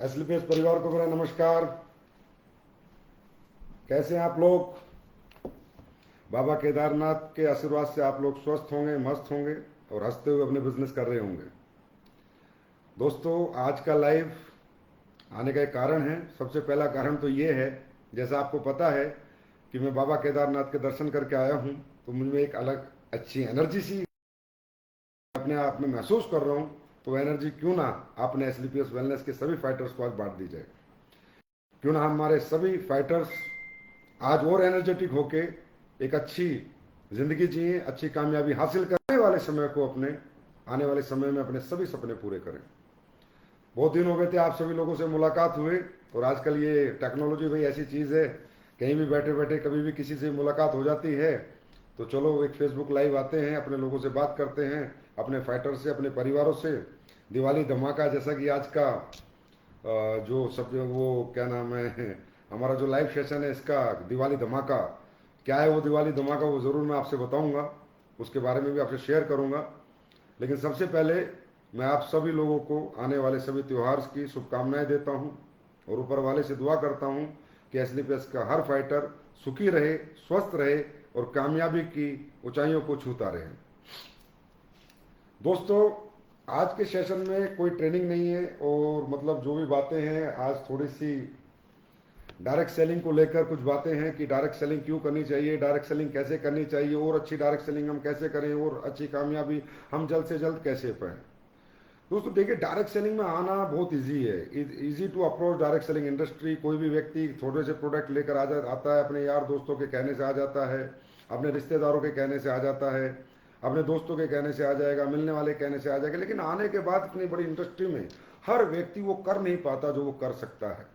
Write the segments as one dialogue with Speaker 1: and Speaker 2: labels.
Speaker 1: एसलीपीएस परिवार को मेरा नमस्कार। कैसे हैं आप लोग? बाबा केदारनाथ के आशीर्वाद से आप लोग स्वस्थ होंगे, मस्त होंगे और हंसते हुए अपने बिजनेस कर रहे होंगे। दोस्तों, आज का लाइव आने का एक कारण है। सबसे पहला कारण तो ये है, जैसा आपको पता है कि मैं बाबा केदारनाथ के दर्शन करके आया हूँ, तो मुझमें एक अलग अच्छी एनर्जी सी अपने आप में महसूस कर रहा हूँ। तो एनर्जी क्यों ना अपने एसलीपीएस वेलनेस के सभी फाइटर्स को आज बांट दी जाए। क्यों ना हमारे सभी फाइटर्स आज और एनर्जेटिक होके एक अच्छी जिंदगी जिए, अच्छी कामयाबी हासिल करने वाले समय को अपने आने वाले समय में अपने सभी सपने पूरे करें। बहुत दिन हो गए थे आप सभी लोगों से मुलाकात हुए, और आजकल ये टेक्नोलॉजी भाई ऐसी चीज़ है, कहीं भी बैठे बैठे कभी भी किसी से मुलाकात हो जाती है। तो चलो एक फेसबुक लाइव आते हैं, अपने लोगों से बात करते हैं, अपने फाइटर से, अपने परिवारों से। दिवाली धमाका जैसा कि आज का जो सब वो क्या नाम है, हमारा जो लाइव सेशन है इसका दिवाली धमाका क्या है, वो दिवाली धमाका वो ज़रूर मैं आपसे बताऊंगा, उसके बारे में भी आपसे शेयर करूंगा। लेकिन सबसे पहले मैं आप सभी लोगों को आने वाले सभी त्यौहार की शुभकामनाएं देता हूं और ऊपर वाले से दुआ करता हूं कि एसलीपीएस का हर फाइटर सुखी रहे, स्वस्थ रहे और कामयाबी की ऊंचाइयों को छूता रहे। दोस्तों, आज के सेशन में कोई ट्रेनिंग नहीं है, और मतलब जो भी बातें हैं आज थोड़ी सी डायरेक्ट सेलिंग को लेकर कुछ बातें हैं कि डायरेक्ट सेलिंग क्यों करनी चाहिए, डायरेक्ट सेलिंग कैसे करनी चाहिए, और अच्छी डायरेक्ट सेलिंग हम कैसे करें, और अच्छी कामयाबी हम जल्द से जल्द कैसे पाएं। दोस्तों देखिए, डायरेक्ट सेलिंग में आना बहुत इजी है, easy to approach direct selling industry. कोई भी व्यक्ति थोड़े से प्रोडक्ट लेकर आता है, अपने यार दोस्तों के कहने से आ जाता है, अपने रिश्तेदारों के कहने से आ जाता है, अपने दोस्तों के कहने से आ जाएगा, मिलने वाले कहने से आ जाएगा। लेकिन आने के बाद इतनी बड़ी इंडस्ट्री में हर व्यक्ति वो कर नहीं पाता जो वो कर सकता है।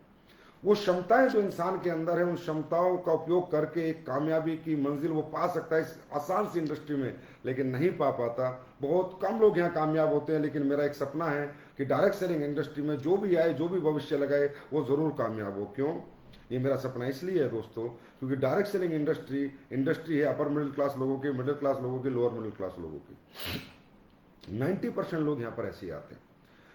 Speaker 1: वो क्षमताएं जो इंसान के अंदर है, उन क्षमताओं का उपयोग करके एक कामयाबी की मंजिल वो पा सकता है इस आसान सी इंडस्ट्री में, लेकिन नहीं पा पाता। बहुत कम लोग यहाँ कामयाब होते हैं। लेकिन मेरा एक सपना है कि डायरेक्ट सेलिंग इंडस्ट्री में जो भी आए, जो भी भविष्य लगाए, वो जरूर कामयाब हो। क्यों? ये मेरा सपना इसलिए है दोस्तों, क्योंकि डायरेक्ट सेलिंग इंडस्ट्री है अपर मिडिल क्लास लोगों की, मिडिल क्लास लोगों की, लोअर मिडिल क्लास लोगों की। 90% लोग यहाँ पर ऐसे ही आते हैं,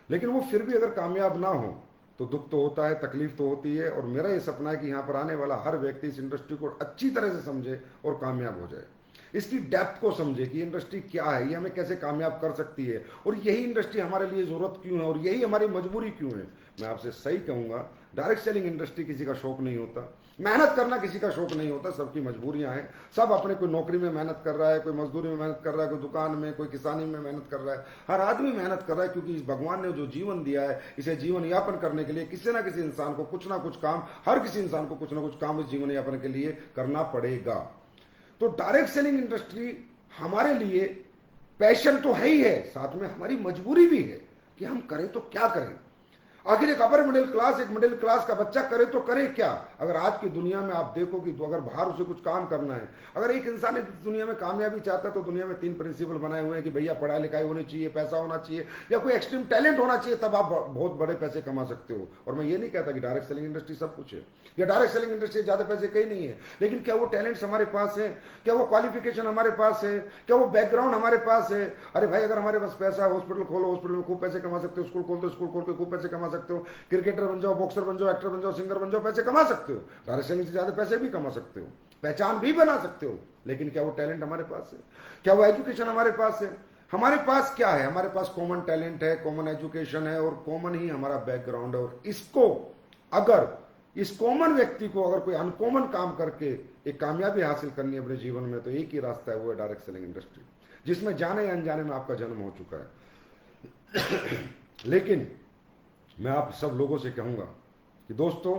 Speaker 1: लेकिन वो फिर भी अगर कामयाब ना हो तो दुख तो होता है, तकलीफ तो होती है। और मेरा ये सपना है कि यहाँ पर आने वाला हर व्यक्ति इस इंडस्ट्री को अच्छी तरह से समझे और कामयाब हो जाए, इसकी डेप्थ को समझे कि इंडस्ट्री क्या है, ये हमें कैसे कामयाब कर सकती है, और यही इंडस्ट्री हमारे लिए जरूरत क्यों है, और यही हमारी मजबूरी क्यों है। मैं आपसे सही कहूंगा, डायरेक्ट सेलिंग इंडस्ट्री किसी का शौक नहीं होता, मेहनत करना किसी का शौक नहीं होता, सबकी मजबूरियां हैं। सब अपने, कोई नौकरी में मेहनत कर रहा है, कोई मजदूरी में मेहनत कर रहा है, कोई दुकान में, कोई किसानी में मेहनत कर रहा है। हर आदमी मेहनत कर रहा है, क्योंकि इस भगवान ने जो जीवन दिया है, इसे जीवन यापन करने के लिए किसी ना किसी इंसान को कुछ ना कुछ काम, हर किसी इंसान को कुछ ना कुछ काम इस जीवन यापन के लिए करना पड़ेगा। तो डायरेक्ट सेलिंग इंडस्ट्री हमारे लिए पैशन तो है ही है, साथ में हमारी मजबूरी भी है कि हम करें तो क्या करें। आखिर एक अपर मिडिल क्लास, एक मिडिल क्लास का बच्चा करे तो करे क्या? अगर आज की दुनिया में आप देखो कि अगर बाहर उसे कुछ काम करना है, अगर एक इंसान इस दुनिया में कामयाबी चाहता है तो दुनिया में 3 प्रिंसिपल बनाए हुए हैं कि भैया पढ़ाई लिखाई होनी चाहिए, पैसा होना चाहिए, या कोई एक्सट्रीम टैलेंट होना चाहिए, तब आप बहुत बड़े पैसे कमा सकते हो। और मैं ये नहीं कहता कि डायरेक्ट सेलिंग इंडस्ट्री सब कुछ है, या डायरेक्ट सेलिंग इंडस्ट्री ज्यादा पैसे कहीं नहीं है। लेकिन क्या वो टैलेंट्स हमारे पास है? क्या वो क्वालिफिकेशन हमारे पास है? क्या वो बैकग्राउंड हमारे पास है? अरे भाई, अगर हमारे पास पैसा है, हॉस्पिटल खोलो, हॉस्पिटल में खूब पैसे कमा सकते हो, स्कूल खोल दो, स्कूल खोल के खूब पैसे कमा सकते हो, क्रिकेटर बन जाओ, बॉक्सर बन जाओ, एक्टर बन जाओ, सिंगर बन जाओ, पैसे कमा सकते हो। डायरेक्ट सेलिंग से ज्यादा पैसे भी कमा सकते हो, पहचान भी बना सकते हो। लेकिन क्या वो टैलेंट हमारे पास है? क्या वो एजुकेशन हमारे पास है? हमारे पास क्या है? हमारे पास कॉमन टैलेंट है, कॉमन एजुकेशन है, और कॉमन ही हमारा बैकग्राउंड है। और इसको अगर इस कॉमन व्यक्ति को अगर कोई अनकॉमन काम करके एक कामयाबी हासिल करनी है अपने जीवन में, तो एक ही रास्ता है, वो है डायरेक्ट सेलिंग इंडस्ट्री, जिसमें जाने या अनजाने में आपका जन्म हो चुका है। लेकिन मैं आप सब लोगों से कहूंगा कि दोस्तों,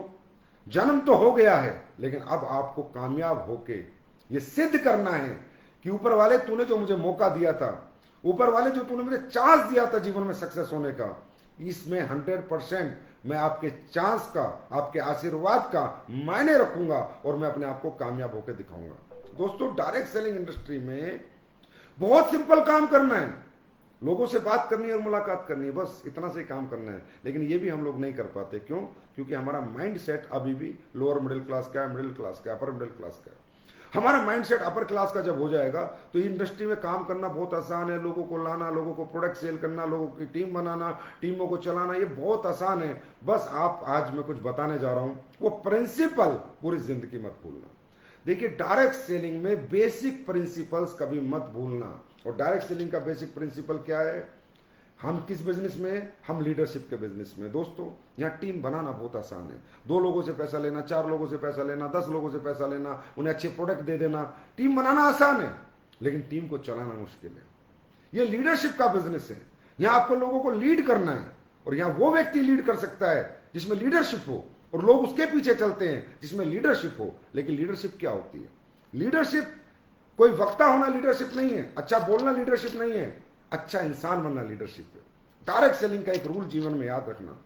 Speaker 1: जन्म तो हो गया है, लेकिन अब आपको कामयाब होके ये सिद्ध करना है कि ऊपर वाले तूने जो मुझे मौका दिया था, ऊपर वाले जो तूने मुझे चांस दिया था जीवन में सक्सेस होने का, इसमें 100% मैं आपके चांस का, आपके आशीर्वाद का मायने रखूंगा, और मैं अपने आप को कामयाब होकर दिखाऊंगा। दोस्तों, डायरेक्ट सेलिंग इंडस्ट्री में बहुत सिंपल काम करना है, लोगों से बात करनी है और मुलाकात करनी है, बस इतना से काम करना है। लेकिन ये भी हम लोग नहीं कर पाते। क्यों? क्योंकि हमारा माइंड सेट अभी भी लोअर मिडिल क्लास का है, मिडिल क्लास का, अपर मिडिल क्लास का है। हमारा माइंडसेट अपर क्लास का जब हो जाएगा तो इंडस्ट्री में काम करना बहुत आसान है। लोगों को लाना, लोगों को प्रोडक्ट सेल करना, लोगों की टीम बनाना, टीमों को चलाना, ये बहुत आसान है। बस आप आज मैं कुछ बताने जा रहा हूं, वो प्रिंसिपल पूरी जिंदगी मत भूलना। देखिए, डायरेक्ट सेलिंग में बेसिक प्रिंसिपल्स कभी मत भूलना। और डायरेक्ट सेलिंग का बेसिक प्रिंसिपल क्या है? हम किस बिजनेस में हैं? हम लीडरशिप के बिजनेस में। दोस्तों, यहाँ टीम बनाना बहुत आसान है। 2 लोगों से पैसा लेना, 4 लोगों से पैसा लेना, 10 लोगों से पैसा लेना, उन्हें अच्छे प्रोडक्ट दे देना, टीम बनाना आसान है, लेकिन टीम को चलाना मुश्किल है। ये लीडरशिप का बिजनेस है। यहाँ आपको लोगों को लीड करना है, और यहाँ वो व्यक्ति लीड कर सकता है जिसमें लीडरशिप हो, और लोग उसके पीछे चलते हैं जिसमें लीडरशिप हो। लेकिन लीडरशिप क्या होती है? लीडरशिप कोई वक्ता होना लीडरशिप नहीं है, अच्छा बोलना लीडरशिप नहीं है, अच्छा इंसान बनना लीडरशिप है। डायरेक्ट सेलिंग का एक रूल जीवन में याद रखना,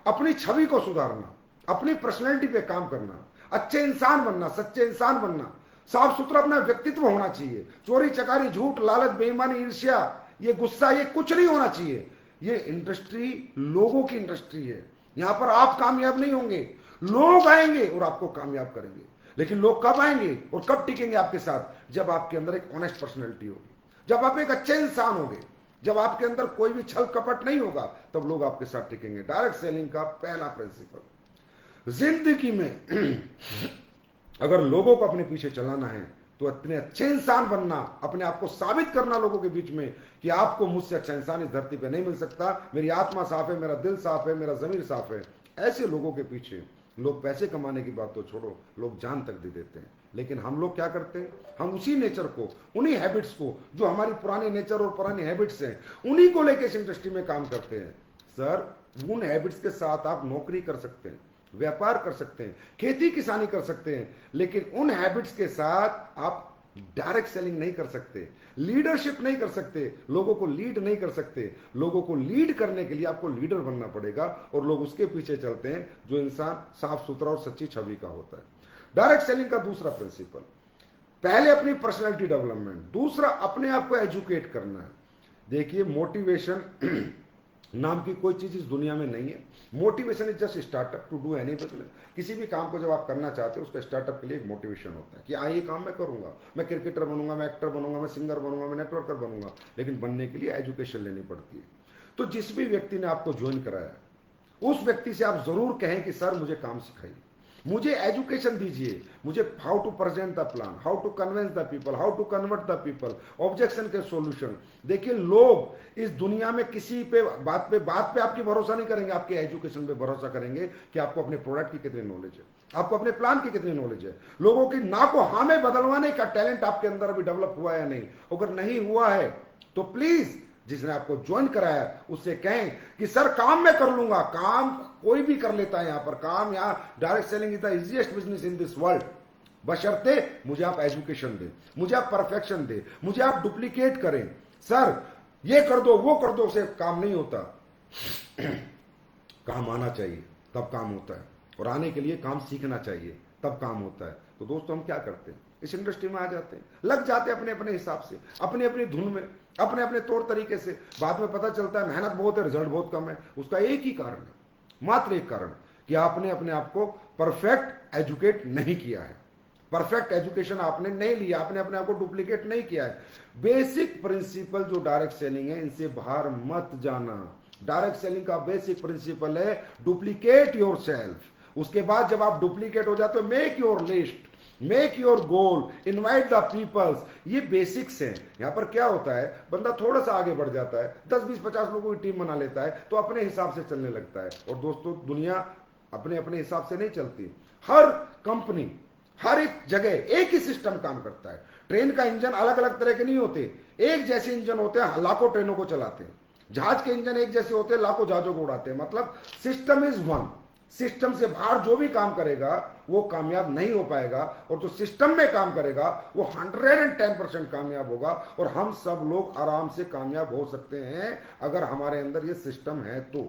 Speaker 1: अपनी छवि को सुधारना, अपनी पर्सनैलिटी पे काम करना, अच्छे इंसान बनना, सच्चे इंसान बनना, साफ सुथरा अपना व्यक्तित्व होना चाहिए। चोरी चकारी, झूठ, लालच, बेईमानी, ईर्ष्या, ये गुस्सा, ये कुछ नहीं होना चाहिए। ये इंडस्ट्री लोगों की इंडस्ट्री है। यहां पर आप कामयाब नहीं होंगे, लोग आएंगे और आपको कामयाब करेंगे। लेकिन लोग कब आएंगे और कब टिकेंगे आपके साथ? जब आपके अंदर एक ऑनेस्ट पर्सनैलिटी होगी, जब आप एक अच्छे इंसान होंगे, जब आपके अंदर कोई भी छल कपट नहीं होगा, तब लोग आपके साथ टिकेंगे। डायरेक्ट सेलिंग का पहला प्रिंसिपल, जिंदगी में अगर लोगों को अपने पीछे चलाना है तो इतने अच्छे इंसान बनना, अपने आप को साबित करना लोगों के बीच में कि आपको मुझसे अच्छा इंसान इस धरती पे नहीं मिल सकता, मेरी आत्मा साफ है, मेरा दिल साफ है, मेरा जमीर साफ है। ऐसे लोगों के पीछे लोग पैसे कमाने की बात तो छोड़ो, लोग जान तक दे देते हैं। लेकिन हम लोग क्या करते हैं? हम उसी नेचर को, उन्हीं हैबिट्स को, जो हमारी पुरानी नेचर और पुरानी हैबिट्स हैं, उन्हीं को लेके इस इंडस्ट्री में काम करते हैं। सर, उन हैबिट्स के साथ आप नौकरी कर सकते हैं, व्यापार कर सकते हैं, खेती किसानी कर सकते हैं, लेकिन उन हैबिट्स के साथ आप डायरेक्ट सेलिंग नहीं कर सकते, लीडरशिप नहीं कर सकते, लोगों को लीड नहीं कर सकते। लोगों को लीड करने के लिए आपको लीडर बनना पड़ेगा, और लोग उसके पीछे चलते हैं जो इंसान साफ सुथरा और सच्ची छवि का होता है। डायरेक्ट सेलिंग का दूसरा प्रिंसिपल, पहले अपनी पर्सनैलिटी डेवलपमेंट, दूसरा अपने आप को एजुकेट करना है। देखिए, मोटिवेशन नाम की कोई चीज इस दुनिया में नहीं है। Motivation is just startup to do any business. किसी भी काम को जब आप करना चाहते हो, उसका स्टार्टअप के लिए एक मोटिवेशन होता है कि हाँ, ये काम मैं करूंगा, मैं क्रिकेटर बनूंगा, मैं एक्टर बनूंगा, मैं सिंगर बनूंगा, मैं नेटवर्कर बनूंगा। लेकिन बनने के लिए एजुकेशन लेनी पड़ती है। तो जिस भी व्यक्ति ने आपको ज्वाइन कराया, उस व्यक्ति से आप जरूर कहें कि सर, मुझे काम सिखाइए, मुझे एजुकेशन दीजिए, मुझे how to present the plan, how to convince the people, how to convert the people, objection के सॉल्यूशन। देखिए, लोग इस दुनिया में किसी पे बात पे आपकी भरोसा नहीं करेंगे, आपके एजुकेशन पे भरोसा करेंगे कि आपको अपने प्रोडक्ट की कितनी नॉलेज है, आपको अपने प्लान की कितनी नॉलेज है। लोगों की ना को हाँ में बदलवाने का टैलेंट आपके अंदर अभी डेवलप हुआ है या नहीं। अगर नहीं हुआ है तो प्लीज जिसने आपको ज्वाइन कराया उससे कहें कि सर, काम मैं कर लूंगा। काम कोई भी कर लेता है यहां पर, काम यहां direct selling is the easiest business in this world, बशर्ते मुझे आप एजुकेशन दे, मुझे आप परफेक्शन दे, मुझे आप डुप्लीकेट करें। सर, ये कर दो, वो कर दो, से काम नहीं होता। काम आना चाहिए तब काम होता है, और आने के लिए काम सीखना चाहिए तब काम होता है। तो दोस्तों, हम क्या करते हैं? इस इंडस्ट्री में आ जाते हैं, लग जाते हैं अपने अपने हिसाब से, अपने अपनी धुन में, अपने अपने तौर तरीके से। बाद में पता चलता है मेहनत बहुत है, रिजल्ट बहुत कम है। उसका एक ही कारण है, मात्र एक कारण, कि आपने अपने आप को परफेक्ट एजुकेट नहीं किया है, परफेक्ट एजुकेशन आपने नहीं लिया, आपने अपने आप को डुप्लीकेट नहीं किया है। बेसिक प्रिंसिपल जो डायरेक्ट सेलिंग है, इनसे बाहर मत जाना। डायरेक्ट सेलिंग का बेसिक प्रिंसिपल है डुप्लीकेट योर सेल्फ। उसके बाद जब आप डुप्लीकेट हो जाते हो, make your list, make your goal, invite the peoples. ये बेसिक्स हैं। यहां पर क्या होता है, बंदा थोड़ा सा आगे बढ़ जाता है, 10 20 50 लोगों की टीम बना लेता है, तो अपने हिसाब से चलने लगता है। और दोस्तों, दुनिया अपने अपने हिसाब से नहीं चलती। हर कंपनी, हर एक जगह एक ही सिस्टम काम करता है। ट्रेन का इंजन अलग अलग तरह के नहीं होते, एक जैसे इंजन होते हैं, लाखों ट्रेनों को चलाते हैं। जहाज के इंजन एक जैसे होते हैं, लाखों जहाजों को उड़ाते हैं। मतलब सिस्टम इज वन। सिस्टम से बाहर जो भी काम करेगा वो कामयाब नहीं हो पाएगा, और जो सिस्टम में काम करेगा वो 110% कामयाब होगा। और हम सब लोग आराम से कामयाब हो सकते हैं अगर हमारे अंदर ये सिस्टम है तो,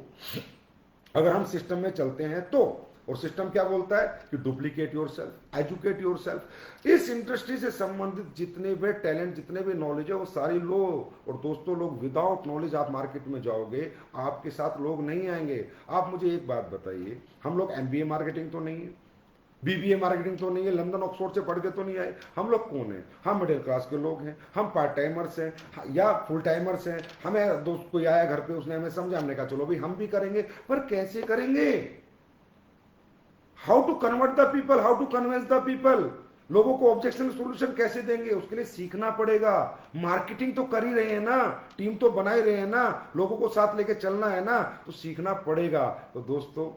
Speaker 1: अगर हम सिस्टम में चलते हैं तो। और सिस्टम क्या बोलता है कि duplicate your self, educate your self. इस इंडस्ट्री से संबंधित जितने भी टैलेंट, जितने भी नॉलेज है, वो सारी लो। और दोस्तों, लोग विदाउट नॉलेज आप मार्केट में जाओगे, आपके साथ लोग नहीं आएंगे। आप मुझे एक बात बताइए, हम लोग एमबीए मार्केटिंग तो नहीं है, बीबीए मार्केटिंग तो नहीं है, लंदन ऑक्सफोर्ड से पढ़ के तो नहीं आए। हम लोग कौन हैं? हम मिडिल क्लास के लोग हैं, हम पार्ट टाइमर्स हैं या फुल टाइमर्स हैं। हमें दोस्त कोई आया घर पे, उसने हमें समझा, हमने कहा चलो भाई हम भी करेंगे, पर कैसे करेंगे? How to convert the people, how to convince the people, लोगों को ऑब्जेक्शन सोल्यूशन कैसे देंगे? उसके लिए सीखना पड़ेगा। मार्केटिंग तो कर ही रहे हैं ना, टीम तो बना ही रहे हैं ना, लोगों को साथ लेके चलना है ना, तो सीखना पड़ेगा। तो दोस्तों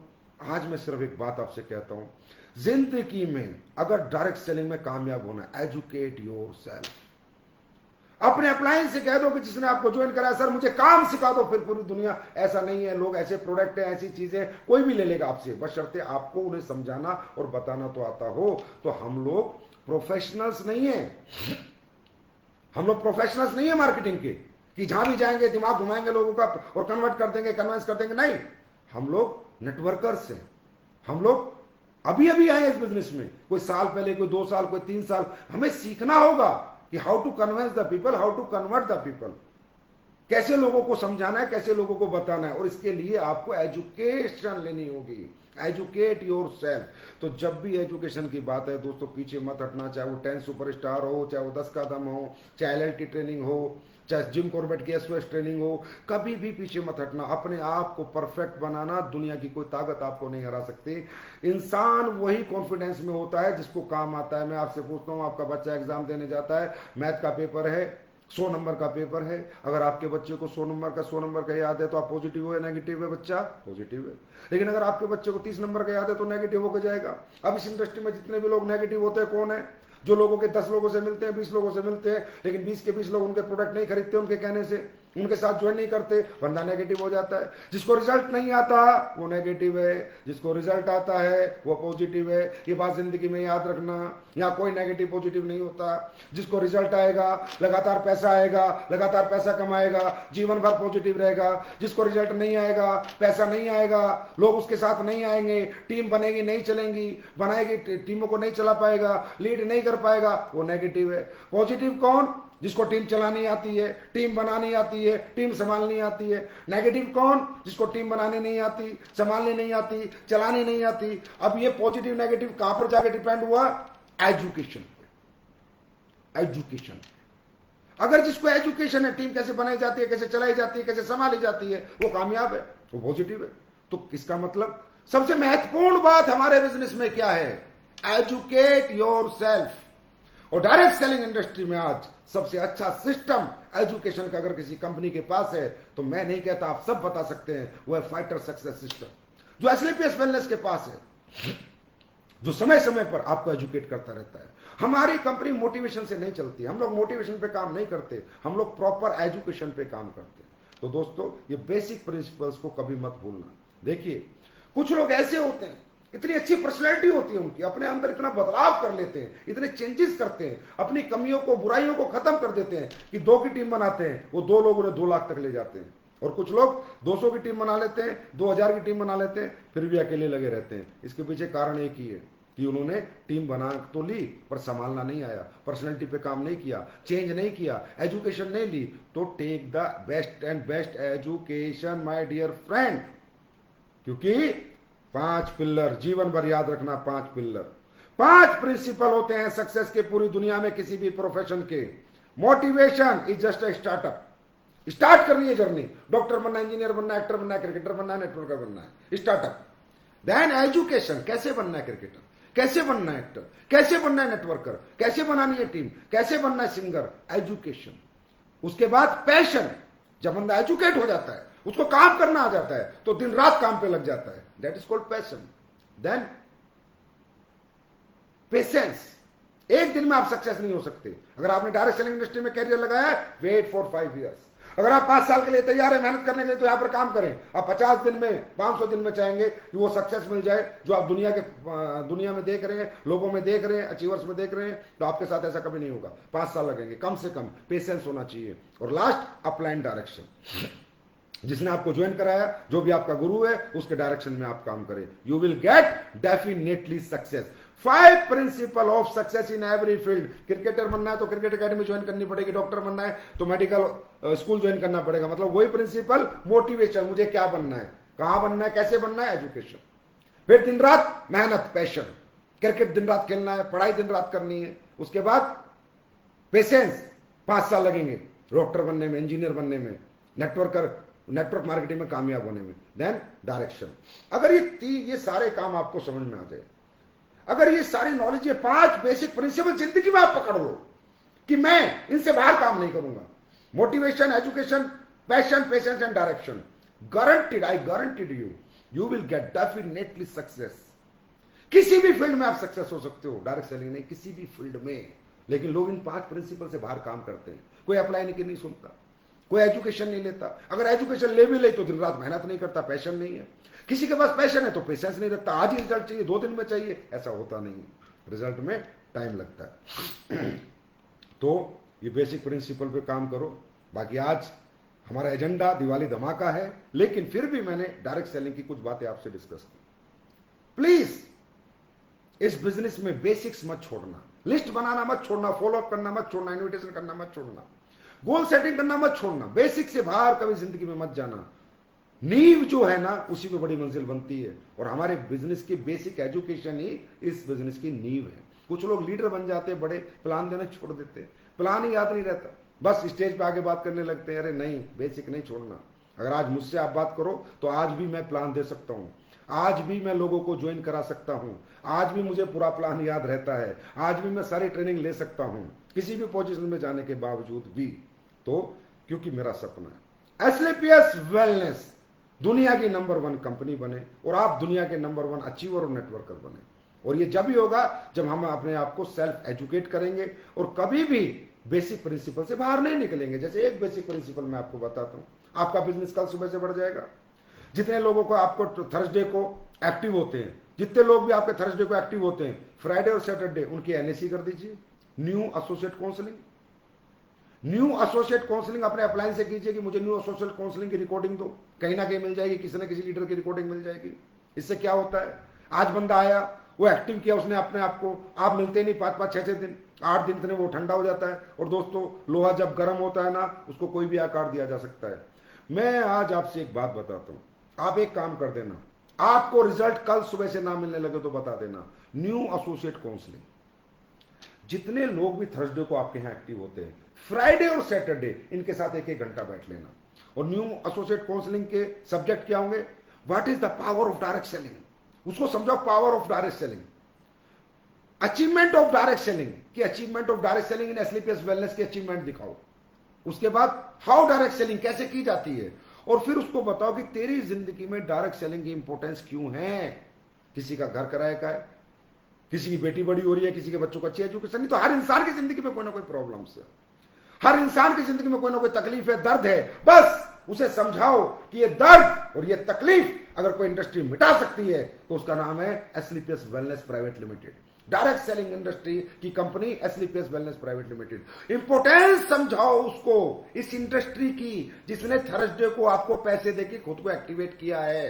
Speaker 1: आज मैं सिर्फ एक बात आपसे कहता हूं, जिंदगी में अगर डायरेक्ट सेलिंग में कामयाब होना है, एजुकेट योरसेल्फ। अपने अपलाइन से कह दो कि जिसने आपको ज्वाइन करा सर मुझे काम सिखा दो, फिर पूरी दुनिया, ऐसा नहीं है, लोग ऐसे प्रोडक्ट है, ऐसी चीजें कोई भी ले लेगा आपसे, बशर्ते आपको उन्हें समझाना और बताना तो आता हो। तो हम लोग प्रोफेशनल्स नहीं है, हम लोग प्रोफेशनल्स नहीं है मार्केटिंग के कि जहां भी जाएंगे दिमाग घुमाएंगे लोगों का और कन्वर्ट कर देंगे, कन्विंस कर देंगे। नहीं, हम लोग नेटवर्कर्स हैं। हम लोग अभी अभी आए इस बिजनेस में, कोई साल पहले, कोई 2 साल, कोई 3 साल। हमें सीखना होगा कि how to convince the people, how to convert the people, कैसे लोगों को समझाना है, कैसे लोगों को बताना है। और इसके लिए आपको एजुकेशन लेनी होगी, एजुकेट योरसेल्फ। तो जब भी एजुकेशन की बात है दोस्तों, पीछे मत हटना, चाहे वो 10 सुपरस्टार हो, चाहे वो 10 का दम हो, चाहे LLT ट्रेनिंग हो, चाहे जिम कॉर्बेट की SOS ट्रेनिंग हो, कभी भी पीछे मत हटना। अपने आप को परफेक्ट बनाना, दुनिया की कोई ताकत आपको नहीं हरा सकती। इंसान वही कॉन्फिडेंस में होता है जिसको काम आता है। मैं आपसे पूछता हूं, आपका बच्चा एग्जाम देने जाता है, मैथ का पेपर है, 100 नंबर का पेपर है। अगर आपके बच्चे को 100 नंबर का याद है तो आप पॉजिटिव हो या नेगेटिव है? बच्चा पॉजिटिव है। लेकिन अगर आपके बच्चे को 30 नंबर का याद है तो नेगेटिव होकर जाएगा। अब इस इंडस्ट्री में जितने भी लोग नेगेटिव होते हैं कौन है? जो लोगों के 10 लोगों से मिलते हैं, 20 लोगों से मिलते हैं, लेकिन 20 के 20 लोग उनके प्रोडक्ट नहीं खरीदते उनके कहने से, उनके साथ ज्वाइन नहीं करते, बंदा नेगेटिव हो जाता है। जिसको रिजल्ट नहीं आता वो नेगेटिव है, जिसको रिजल्ट आता है वो पॉजिटिव है। ये बात जिंदगी में याद रखना, यहाँ कोई नेगेटिव पॉजिटिव नहीं होता। जिसको रिजल्ट आएगा, लगातार पैसा आएगा, लगातार पैसा कमाएगा, जीवन भर पॉजिटिव रहेगा। जिसको रिजल्ट नहीं आएगा, पैसा नहीं आएगा, लोग उसके साथ नहीं आएंगे, टीम बनेगी नहीं चलेंगी, बनाएगी टीमों को नहीं चला पाएगा, लीड नहीं कर पाएगा, वो नेगेटिव है। पॉजिटिव कौन? जिसको टीम चलानी आती है, टीम बनानी आती है, टीम संभालनी आती है। नेगेटिव कौन? जिसको टीम बनानी नहीं आती, संभालनी नहीं आती, चलानी नहीं आती। अब ये पॉजिटिव नेगेटिव कहां पर जाके डिपेंड हुआ? एजुकेशन पे। एजुकेशन, अगर जिसको एजुकेशन है, टीम कैसे बनाई जाती है, कैसे चलाई जाती है, कैसे संभाली जाती है, वो कामयाब है, वो पॉजिटिव है। तो इसका मतलब सबसे महत्वपूर्ण बात हमारे बिजनेस में क्या है? Educate yourself. और डायरेक्ट सेलिंग इंडस्ट्री में आज सबसे अच्छा सिस्टम एजुकेशन का अगर किसी कंपनी के पास है तो मैं नहीं कहता, आप सब बता सकते हैं, वो है फाइटर सक्सेस सिस्टम, जो SLPS वेलनेस के पास है, जो समय समय पर आपको एजुकेट करता रहता है। हमारी कंपनी मोटिवेशन से नहीं चलती, हम लोग मोटिवेशन पे काम नहीं करते, हम लोग प्रॉपर एजुकेशन पे काम करते हैं। तो दोस्तों ये बेसिक प्रिंसिपल्स को कभी मत भूलना। देखिए कुछ लोग ऐसे होते हैं, इतनी अच्छी पर्सनैलिटी होती है उनकी, अपने अंदर इतना बदलाव कर लेते हैं, इतने चेंजेस करते हैं, अपनी कमियों को, बुराइयों को खत्म कर देते हैं कि 2 की टीम बनाते हैं, वो 2 लोग उन्हें 2 लाख तक ले जाते हैं। और कुछ लोग 200 की टीम बना लेते हैं, 2000 की टीम बना लेते हैं, फिर भी अकेले लगे रहते हैं। इसके पीछे कारण एक ही है कि उन्होंने टीम बना तो ली पर संभालना नहीं आया, पर्सनैलिटी पे काम नहीं किया, चेंज नहीं किया, एजुकेशन नहीं ली। तो take the best and best education my dear friend, क्योंकि 5 पिल्लर जीवन भर याद रखना। 5 पिल्लर, 5 प्रिंसिपल होते हैं सक्सेस के पूरी दुनिया में किसी भी प्रोफेशन के। Motivation is just a startup, start करनी है जर्नी, डॉक्टर बनना, इंजीनियर बनना, एक्टर बनना, क्रिकेटर बनना, नेटवर्कर बनना है, स्टार्टअप। देन एजुकेशन, कैसे बनना है क्रिकेटर, कैसे बनना है एक्टर, कैसे बनना है नेटवर्कर, कैसे बनानी है टीम, कैसे बनना है सिंगर, एजुकेशन। उसके बाद पैशन, जब बंदा एजुकेट हो जाता है, उसको काम करना आ जाता है तो दिन रात काम पे लग जाता है, that is called passion. Then patience, एक दिन में आप सक्सेस नहीं हो सकते। अगर आपने डायरेक्ट सेलिंग इंडस्ट्री में कैरियर लगाया है, वेट फॉर 5 इयर्स। अगर आप 5 साल के लिए तैयार है मेहनत करने के लिए तो यहां पर काम करें। आप 50 दिन में, 500 दिन में चाहेंगे कि वो सक्सेस मिल जाए जो आप दुनिया में देख रहे हैं, लोगों में देख रहे हैं, अचीवर्स में देख रहे हैं, तो आपके साथ ऐसा कभी नहीं होगा। 5 साल लगेंगे कम से कम, पेशेंस होना चाहिए। और लास्ट, अपलाइन डायरेक्शन, जिसने आपको ज्वाइन कराया, जो भी आपका गुरु है, उसके डायरेक्शन में आप काम करें, you will get definitely success. 5 principle of success in every field. Cricketer बनना है तो क्रिकेट एकेडमी ज्वाइन करनी पड़ेगी, डॉक्टर बनना है तो मेडिकल स्कूल ज्वाइन करना पड़ेगा। मतलब वही प्रिंसिपल, मोटिवेशन, मुझे क्या बनना है, कहां बनना है, कैसे बनना है, एजुकेशन। फिर दिन रात मेहनत, पैशन। क्रिकेट दिन रात खेलना है, पढ़ाई दिन रात करनी है, उसके बाद पेशेंस, 5 साल लगेंगे डॉक्टर बनने में, इंजीनियर बनने में, नेटवर्क मार्केटिंग में कामयाब होने में, देन डायरेक्शन। अगर ये सारे काम आपको समझ में आ जाए, अगर ये सारी नॉलेज, ये 5 बेसिक प्रिंसिपल जिंदगी में आप पकड़ लो कि मैं इनसे बाहर काम नहीं करूंगा, motivation, education, passion, patience and direction, guaranteed, I guaranteed you will get definitely success. किसी भी फील्ड में आप सक्सेस हो सकते हो, डायरेक्ट सेलिंग नहीं, किसी भी फील्ड में। लेकिन लोग इन 5 प्रिंसिपल से बाहर काम करते हैं। कोई अप्लाई नहीं सुनता, कोई एजुकेशन नहीं लेता, अगर एजुकेशन ले भी ले तो दिन रात मेहनत नहीं करता, पैशन नहीं है। किसी के पास पैशन है तो पेशेंस नहीं रखता, आज ही रिजल्ट चाहिए, 2 दिन में चाहिए, ऐसा होता नहीं, रिजल्ट में टाइम लगता है। तो ये बेसिक प्रिंसिपल पे काम करो। बाकी आज हमारा एजेंडा दिवाली धमाका है, लेकिन फिर भी मैंने डायरेक्ट सेलिंग की कुछ बातें आपसे डिस्कस की। प्लीज इस बिजनेस में बेसिक्स मत छोड़ना, लिस्ट बनाना मत छोड़ना, फॉलो अप करना मत छोड़ना, इन्विटेशन करना मत छोड़ना, गोल सेटिंग करना मत छोड़ना, बेसिक से बाहर कभी जिंदगी में मत जाना। नींव जो है ना, उसी पे बड़ी मंजिल बनती है, और हमारे बिजनेस की बेसिक एजुकेशन ही इस बिजनेस की नींव है। कुछ लोग लीडर बन जाते हैं, बड़े प्लान देना छोड़ देते हैं, प्लान ही याद नहीं रहता, बस स्टेज पे आके बात करने लगते हैं। अरे नहीं, बेसिक नहीं छोड़ना। अगर आज मुझसे आप बात करो तो आज भी मैं प्लान दे सकता हूं, आज भी मैं लोगों को ज्वाइन करा सकता हूं, आज भी मुझे पूरा प्लान याद रहता है, आज भी मैं सारी ट्रेनिंग ले सकता हूं, किसी भी पोजीशन में जाने के बावजूद भी। तो क्योंकि मेरा सपना है एसलीपीएस वेलनेस दुनिया की नंबर 1 कंपनी बने, और आप दुनिया के नंबर 1 अचीवर और नेटवर्कर बने। और ये जब ही होगा जब हम अपने आप को सेल्फ एजुकेट करेंगे और कभी भी बेसिक प्रिंसिपल से बाहर नहीं निकलेंगे। जैसे एक बेसिक प्रिंसिपल मैं आपको बताता हूं, आपका बिजनेस कल सुबह से बढ़ जाएगा। जितने लोगों को आपको थर्सडे को एक्टिव होते हैं, जितने लोग भी आपके थर्सडे को एक्टिव होते हैं, फ्राइडे और सैटरडे उनकी एनएसी कर दीजिए, new associate counselling. New associate counselling अपने अप्लाइन से कीजिए कि मुझे न्यू एसोसिएट काउंसलिंग की रिकॉर्डिंग दो, कहीं ना कहीं मिल जाएगी, किसी ना किसी लीडर की रिकॉर्डिंग मिल जाएगी। इससे क्या होता है, आज बंदा आया, वो एक्टिव किया उसने अपने आप को, आप मिलते नहीं 5-5, 6-6 दिन, 8 दिन वो ठंडा हो जाता है। और दोस्तों, लोहा जब गर्म होता है ना, उसको कोई भी आकार दिया जा सकता है। मैं आज आपसे एक बात बताता हूं, आप एक काम कर देना, आपको रिजल्ट कल सुबह से ना मिलने लगे तो बता देना, न्यू एसोसिएट काउंसलिंग। जितने लोग भी थर्सडे को आपके यहां एक्टिव होते हैं, फ्राइडे और सैटरडे इनके साथ 1-1 घंटा बैठ लेना। और न्यू एसोसिएट काउंसलिंग के सब्जेक्ट क्या होंगे, what is the power of direct selling, उसको समझो, power of direct selling, achievement of direct selling की, achievement of direct selling in Asclepius wellness की अचीवमेंट दिखाओ। उसके बाद हाउ डायरेक्ट सेलिंग कैसे की जाती है, और फिर उसको बताओ कि तेरी जिंदगी में डायरेक्ट सेलिंग की इंपॉर्टेंस क्यों है। किसी का घर किराए का है, किसी की बेटी बड़ी हो रही है, किसी के बच्चों को अच्छी एजुकेशन नहीं, तो हर इंसान की जिंदगी में कोई ना कोई प्रॉब्लम है, हर इंसान की जिंदगी में कोई ना कोई तकलीफ है, दर्द है। बस उसे समझाओ कि ये दर्द और ये तकलीफ अगर कोई इंडस्ट्री मिटा सकती है तो उसका नाम है Asclepius wellness private limited, direct selling industry की company Asclepius wellness private limited. Importance समझाओ उसको, इस इंडस्ट्री की, जिसने थर्सडे को आपको पैसे देके खुद को एक्टिवेट किया है,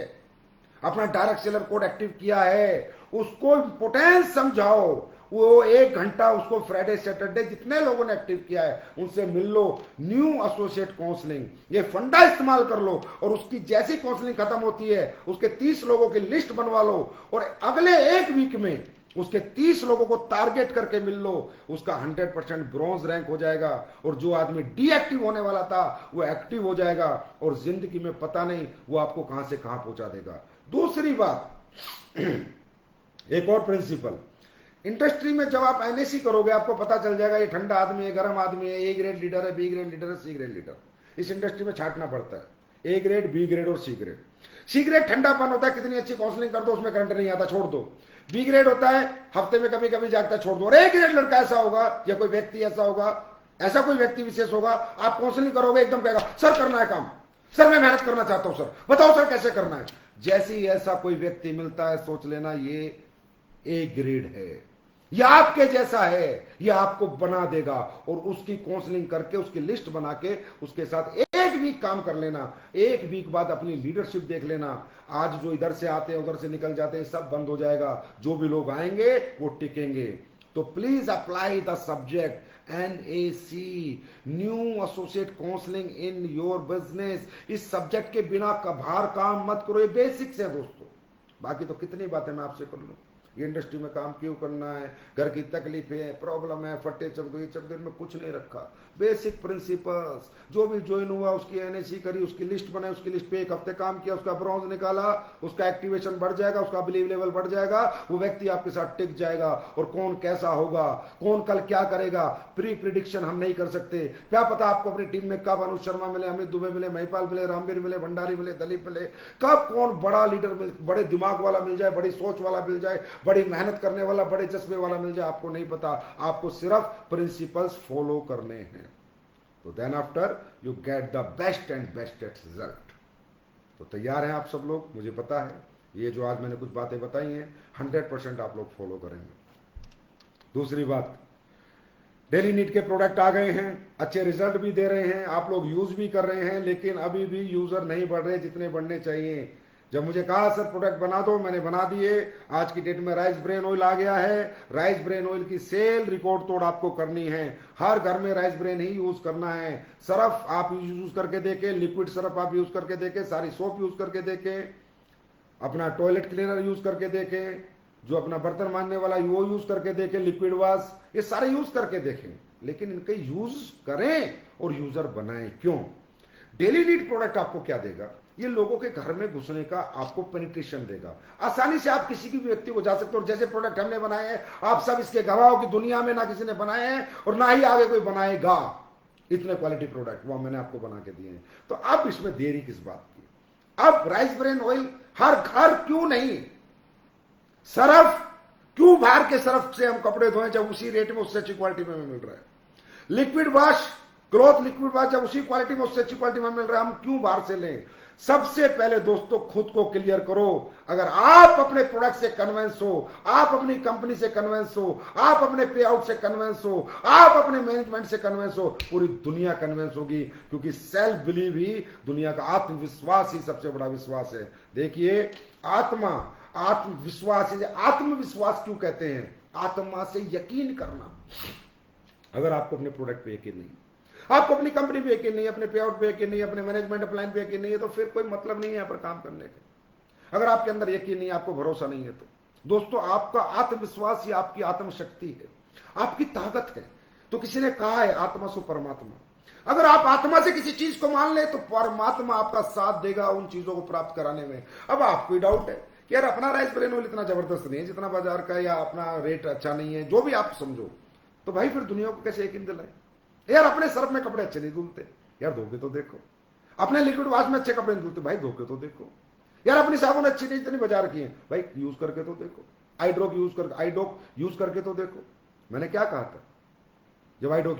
Speaker 1: अपना डायरेक्ट सेलर कोड एक्टिव किया है, उसको इंपोर्टेंस समझाओ। वो 1 घंटा उसको फ्राइडे सैटरडे जितने लोगों ने एक्टिव किया है उनसे मिल लो, न्यू एसोसिएट काउंसलिंग, ये फंडा इस्तेमाल कर लो, और उसकी जैसी काउंसलिंग खत्म होती है उसके 30 लोगों की लिस्ट बनवा लो, और अगले 1 वीक में उसके 30 लोगों को टारगेट करके मिल लो, उसका 100% ब्रॉन्ज रैंक हो जाएगा, और जो आदमी डीएक्टिव होने वाला था वो एक्टिव हो जाएगा, और जिंदगी में पता नहीं वो आपको कहां से कहां पहुंचा देगा। दूसरी बात, एक और प्रिंसिपल, इंडस्ट्री में जब आप एनएसी करोगे आपको पता चल जाएगा ये ठंडा आदमी है, गर्म आदमी है, ए ग्रेड लीडर है, बी ग्रेड लीडर है, सी ग्रेड लीडर। इस इंडस्ट्री में छांटना पड़ता है, ए ग्रेड, बी ग्रेड और सी ग्रेड। सी ग्रेड ठंडापन होता है, कितनी अच्छी काउंसलिंग कर दो उसमें करंट नहीं आता, छोड़ दो। बी ग्रेड होता है हफ्ते में कभी कभी जागता, छोड़ दो। और ए ग्रेड लड़का ऐसा होगा या कोई व्यक्ति ऐसा होगा, ऐसा कोई व्यक्ति विशेष होगा, आप काउंसलिंग करोगे एकदम कहेगा सर करना है काम, सर मैं मेहनत करना चाहता हूं, सर बताओ सर कैसे करना है। जैसे ही ऐसा कोई व्यक्ति मिलता है सोच लेना ये ए ग्रेड है, यह आपके जैसा है, यह आपको बना देगा। और उसकी काउंसलिंग करके उसकी लिस्ट बना के उसके साथ 1 वीक काम कर लेना, 1 वीक बाद अपनी लीडरशिप देख लेना। आज जो इधर से आते हैं उधर से निकल जाते हैं सब बंद हो जाएगा, जो भी लोग आएंगे वो टिकेंगे। तो please apply the subject NAC, new associate counselling in your business. इस सब्जेक्ट के बिना बाहर काम मत करो, ये बेसिक्स है दोस्तों। बाकी तो कितनी बातें मैं आपसे कर लूं, ये इंडस्ट्री में काम क्यों करना है, घर की तकलीफें, प्रॉब्लम है, फट्टे चक दो, ये चक दो, इनमें कुछ नहीं रखा। बेसिक प्रिंसिपल्स, जो भी ज्वाइन हुआ उसकी एनएसी करी, उसकी लिस्ट बनाई, उसकी लिस्ट पे एक हफ्ते काम किया, उसका ब्रॉन्ज निकाला, उसका एक्टिवेशन बढ़ जाएगा, उसका बिलीव लेवल बढ़ जाएगा, वो व्यक्ति आपके साथ टिक जाएगा। और कौन कैसा होगा, कौन कल क्या करेगा, प्री प्रिडिक्शन हम नहीं कर सकते। क्या पता आपको अपनी टीम में कब अनुज शर्मा मिले, अमित दुबे मिले, महिपाल मिले, रामवीर मिले, भंडारी मिले, दलीप मिले, कब कौन बड़ा लीडर मिल, बड़े दिमाग वाला मिल जाए, बड़ी सोच वाला मिल जाए, बड़ी मेहनत करने वाला, बड़े चश्मे वाला मिल जाए, आपको नहीं पता। आपको सिर्फ प्रिंसिपल्स फॉलो करने हैं, तो then after you get the best and bestest result. तो तैयार हैं आप सब लोग? मुझे पता है ये जो आज मैंने कुछ बातें बताई हैं 100% आप लोग फॉलो करेंगे। दूसरी बात, डेली नीड के प्रोडक्ट आ गए हैं, अच्छे रिजल्ट भी दे रहे हैं, आप लोग यूज भी कर रहे हैं, लेकिन अभी भी यूजर नहीं बढ़ रहे जितने बढ़ने चाहिए। जब मुझे कहा सर प्रोडक्ट बना दो, मैंने बना दिए। आज की डेट में राइस ब्रेन ऑयल आ गया है। राइस ब्रेन ऑयल की सेल रिकॉर्ड तोड़ आपको करनी है। हर घर में राइस ब्रेन ही यूज करना है। सरफ आप यूज करके देखे, लिक्विड सरफ आप यूज करके देखे, सारी सोप यूज करके देखे, अपना टॉयलेट क्लीनर यूज करके देखे, जो अपना बर्तन मांजने वाला वो यूज करके देखे, लिक्विड वॉश, ये सारे यूज करके देखें, लेकिन इनके यूज करें और यूजर बनाएं। क्यों? डेली नीड प्रोडक्ट आपको क्या देगा? ये लोगों के घर में घुसने का आपको पेनिट्रेशन देगा। आसानी से आप किसी भी व्यक्ति को जा सकते हो। और जैसे प्रोडक्ट हमने बनाए हैं, आप सब इसके गवाह हो कि दुनिया में ना किसी ने बनाए हैं और ना ही आगे कोई बनाएगा। इतने क्वालिटी प्रोडक्ट वो मैंने आपको बना के दिए हैं। तो अब इसमें देरी किस बात की? अब राइस ब्रेन ऑयल हर घर क्यों नहीं? सरफ क्यों बाहर के सरफ से हम कपड़े धोएं जब उसी रेट में उससे अच्छी क्वालिटी में मिल रहा है? Liquid wash, cloth liquid wash जब उसी क्वालिटी में उससे अच्छी क्वालिटी में मिल रहा है, हम क्यों बाहर से लें? सबसे पहले दोस्तों खुद को क्लियर करो। अगर आप अपने प्रोडक्ट से कन्विंस हो, आप अपनी कंपनी से कन्विंस हो, आप अपने पे आउट से कन्विंस हो, आप अपने मैनेजमेंट से कन्विंस हो, पूरी दुनिया कन्विंस होगी। क्योंकि सेल्फ बिलीव ही दुनिया का, आत्मविश्वास ही सबसे बड़ा विश्वास है। देखिए, आत्मविश्वास, आत्मविश्वास क्यों कहते हैं? आत्मा से यकीन करना। अगर आपको अपने प्रोडक्ट पे यकीन नहीं, आपको अपनी कंपनी पे यकीन नहीं, अपने पे आउट पे यकीन नहीं, अपने मैनेजमेंट प्लान पे यकीन नहीं है, तो फिर कोई मतलब नहीं है यहाँ पर काम करने का। अगर आपके अंदर यकीन नहीं, आपको भरोसा नहीं है, तो दोस्तों आपका आत्मविश्वास ही आपकी आत्मशक्ति है, आपकी ताकत है। तो किसी ने कहा है आत्मा सो परमात्मा। अगर आप आत्मा से किसी चीज को मान ले तो परमात्मा आपका साथ देगा उन चीजों को प्राप्त कराने में। अब आपको डाउट है कि यार अपना राइस ब्रेन ऑयल इतना जबरदस्त नहीं है जितना बाजार का, या अपना रेट अच्छा नहीं है, जो भी आप समझो, तो भाई फिर दुनिया को कैसे यकीन दिलाए? यार अपने सर्फ में कपड़े अच्छे नहीं धुलते, यार धो के तो देखो। अपने लिक्विड वॉश में अच्छे कपड़े नहीं धुलते, भाई धो के तो देखो। यार अपनी साबुन अच्छी नहीं इतनी बाजार की है, भाई यूज करके तो देखो। आईड्रॉप यूज करके तो देखो। मैंने क्या कहा था जब आईड्रॉप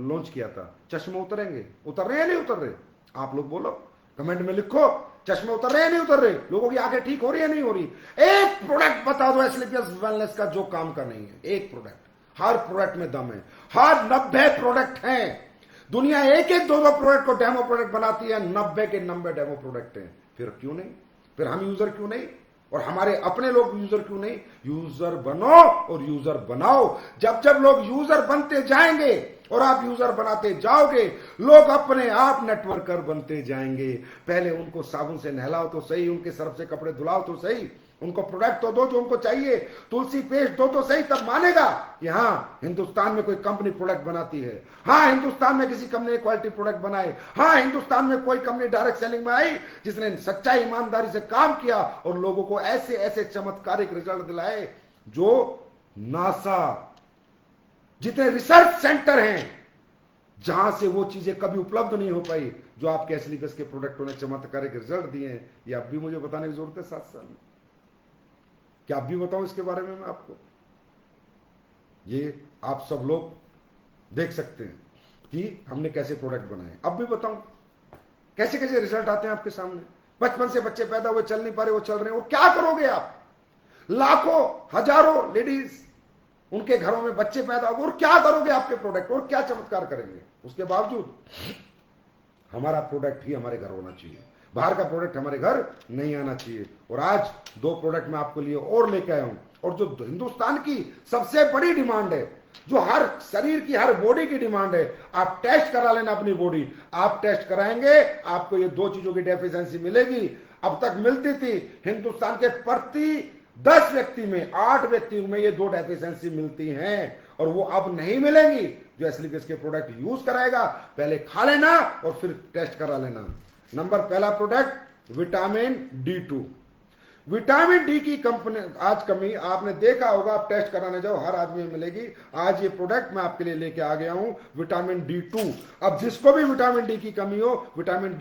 Speaker 1: लॉन्च किया था? चश्मे उतरेंगे, उतर रहे हैं नहीं उतर रहे? आप लोग बोलो, कमेंट में लिखो, चश्मे उतर रहे हैं नहीं उतर रहे? लोगों की आंखें ठीक हो रही है नहीं हो रही? एक प्रोडक्ट बता दो एस्क्लेपियस वेलनेस का जो काम का नहीं है, एक प्रोडक्ट। हर प्रोडक्ट में दम है। हर 90 प्रोडक्ट हैं। दुनिया एक एक दो प्रोडक्ट को डेमो प्रोडक्ट बनाती है, 90 के 90 डेमो प्रोडक्ट हैं। फिर क्यों नहीं? फिर हम यूजर क्यों नहीं? और हमारे अपने लोग यूजर क्यों नहीं? यूजर बनो और यूजर बनाओ। जब जब लोग यूजर बनते जाएंगे और आप यूजर बनाते जाओगे, लोग अपने आप नेटवर्कर बनते जाएंगे। पहले उनको साबुन से नहलाओ तो सही, उनके सर्फ से कपड़े धुलाओ तो सही, उनको प्रोडक्ट तो दो जो उनको चाहिए, तुलसी पेस्ट दो तो सही, तब मानेगा कि हाँ हिंदुस्तान में कोई कंपनी प्रोडक्ट बनाती है। हाँ हिंदुस्तान में किसी कंपनी ने क्वालिटी प्रोडक्ट बनाए। हाँ हिंदुस्तान में कोई कंपनी डायरेक्ट सेलिंग में आई जिसने सच्चाई ईमानदारी से काम किया और लोगों को ऐसे ऐसे चमत्कारिक रिजल्ट दिलाए जो नासा जितने रिसर्च सेंटर हैं जहां से वो चीजें कभी उपलब्ध नहीं हो पाई, जो आपके एस्क्लेपियस के प्रोडक्टों ने चमत्कारिक रिजल्ट दिए हैं। ये अब भी मुझे बताने की जरूरत है 7 साल में? क्या आप भी बताऊं इसके बारे में मैं आपको? ये आप सब लोग देख सकते हैं कि हमने कैसे प्रोडक्ट बनाए। अब भी बताऊं कैसे कैसे रिजल्ट आते हैं आपके सामने। बचपन से बच्चे पैदा हुए, चल नहीं पा रहे, वो चल रहे हैं। वो क्या करोगे आप? लाखों हजारों लेडीज उनके घरों में बच्चे पैदा हो, और क्या करोगे आपके प्रोडक्ट? और क्या चमत्कार करेंगे? उसके बावजूद हमारा प्रोडक्ट ही हमारे घर होना चाहिए, बाहर का प्रोडक्ट हमारे घर नहीं आना चाहिए। और आज 2 प्रोडक्ट मैं आपके लिए और लेके आया हूं, और जो हिंदुस्तान की सबसे बड़ी डिमांड है, जो हर शरीर की, हर बॉडी की डिमांड है। आप टेस्ट करा लेना अपनी बॉडी। आप टेस्ट कराएंगे, आपको ये 2 चीजों की डेफिशिएंसी मिलेगी। अब तक मिलती थी हिंदुस्तान के प्रति 10 व्यक्ति में 8 व्यक्तियों में ये 2 डेफिशिएंसी मिलती हैं और वो अब नहीं मिलेंगी। जो एस्लीपियस के प्रोडक्ट यूज कराएगा पहले खा लेना और फिर टेस्ट करा लेना। नंबर पहला product vitamin D2। Vitamin D की कंपनी आज कमी आपने देखा होगा, आप टेस्ट कराने जाओ हर आदमी में मिलेगी। आज ये प्रोडक्ट मैं आपके लिए लेके आ गया हूं, विटामिन D2। अब जिसको भी विटामिन डी की कमी हो, विटामिन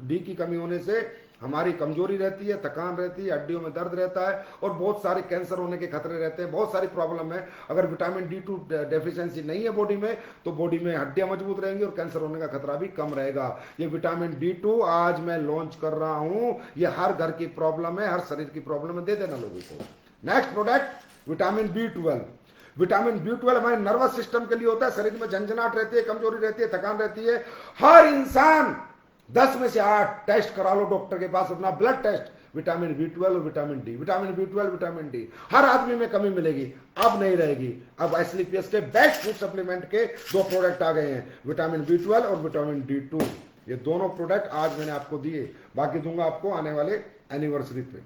Speaker 1: डी की कमी होने से हमारी कमजोरी रहती है, थकान रहती है, हड्डियों में दर्द रहता है और बहुत सारे कैंसर होने के खतरे रहते हैं, बहुत सारी प्रॉब्लम है। अगर विटामिन D2 डेफिशिएंसी नहीं है बॉडी में तो बॉडी में हड्डियां मजबूत रहेंगी और कैंसर होने का खतरा भी कम रहेगा। ये विटामिन D2 आज मैं लॉन्च कर रहा हूं, ये हर घर की प्रॉब्लम है, हर शरीर की प्रॉब्लम है, दे देना लोगों को। Next product vitamin B12। Vitamin B12 हमारे नर्वस सिस्टम के लिए होता है। शरीर में झंझनाहट रहती है, कमजोरी रहती है, थकान रहती है, हर इंसान 10 में से 8 टेस्ट करा लो डॉक्टर के पास, अपना ब्लड टेस्ट, विटामिन B12 और vitamin D, vitamin B12 vitamin D, हर आदमी में कमी मिलेगी, अब नहीं रहेगी। अब एस्लीपियस के बेस्ट फूड सप्लीमेंट के 2 प्रोडक्ट आ गए हैं, विटामिन B12 और विटामिन D2। ये दोनों प्रोडक्ट आज मैंने आपको दिए, बाकी दूंगा आपको आने वाले एनिवर्सरी पे।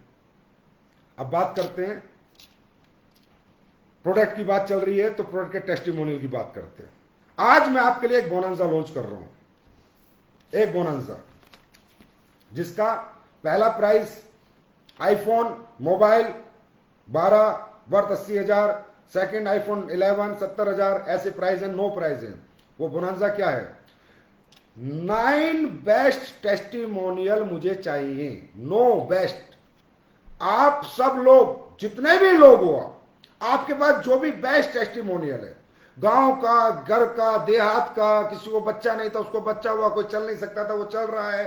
Speaker 1: अब बात करते हैं, प्रोडक्ट की बात चल रही है तो प्रोडक्ट के टेस्टिमोनियल की बात करते हैं। आज मैं आपके लिए एक बोनांजा लॉन्च कर रहा हूं, एक बोनांजा जिसका पहला price iPhone mobile 12 worth 80,000, second iPhone 11 70,000, ऐसे प्राइस है, 9 प्राइस है। वो बोनांजा क्या है? 9 बेस्ट टेस्टिमोनियल मुझे चाहिए, 9 बेस्ट। आप सब लोग जितने भी लोग हो, आपके पास जो भी बेस्ट टेस्टिमोनियल है, गांव का, घर का, देहात का, किसी को बच्चा नहीं था उसको बच्चा हुआ, कोई चल नहीं सकता था वो चल रहा है,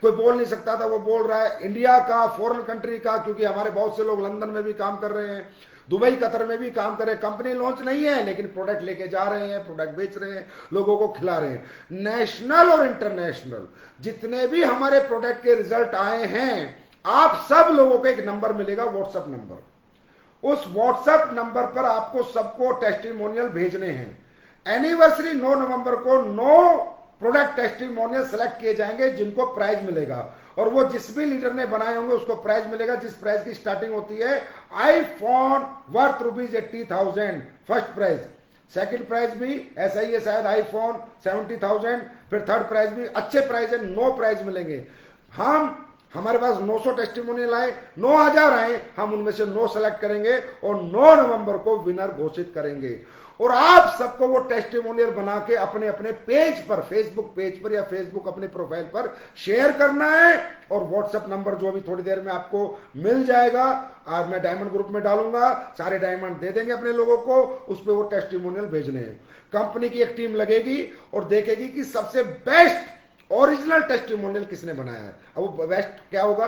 Speaker 1: कोई बोल नहीं सकता था वो बोल रहा है, इंडिया का, फॉरेन कंट्री का, क्योंकि हमारे बहुत से लोग लंदन में भी काम कर रहे हैं, दुबई कतर में भी काम कर रहे हैं। कंपनी लॉन्च नहीं है लेकिन प्रोडक्ट लेके जा रहे हैं, प्रोडक्ट बेच रहे हैं, लोगों को खिला रहे हैं। नेशनल और इंटरनेशनल जितने भी हमारे प्रोडक्ट के रिजल्ट आए हैं, आप सब लोगों को एक नंबर मिलेगा, व्हाट्सएप नंबर। उस व्हाट्सएप नंबर पर आपको सबको टेस्टिमोनियल भेजने हैं। एनिवर्सरी 9 नवंबर को 9 प्रोडक्ट टेस्टिमोनियल सेलेक्ट किए जाएंगे जिनको प्राइज मिलेगा, और वो जिस भी लीडर ने बनाए होंगे उसको प्राइज मिलेगा, जिस प्राइज की स्टार्टिंग होती है iPhone worth ₹80,000 first prize, second prize भी ऐसा ही है शायद आईफोन 70,000, फिर थर्ड प्राइज भी अच्छे प्राइज है, 9 प्राइज मिलेंगे। हमारे पास 900 टेस्टिमोनियल आए, 9,000 आए, हम उनमें से 9 सेलेक्ट करेंगे और 9 नवंबर को विनर घोषित करेंगे। और आप सबको वो टेस्टिमोनियल बना के अपने अपने पेज पर, फेसबुक पेज पर या फेसबुक अपने प्रोफाइल पर शेयर करना है। और व्हाट्सएप नंबर जो अभी थोड़ी देर में आपको मिल जाएगा, आज मैं डायमंड ग्रुप में डालूंगा, सारे डायमंड दे देंगे अपने लोगों को, उस पर वो टेस्टिमोनियल भेजने हैं। कंपनी की एक टीम लगेगी और देखेगी कि सबसे बेस्ट ओरिजिनल टेस्टिमोनियल किसने बनाया है। अब वो बेस्ट क्या होगा?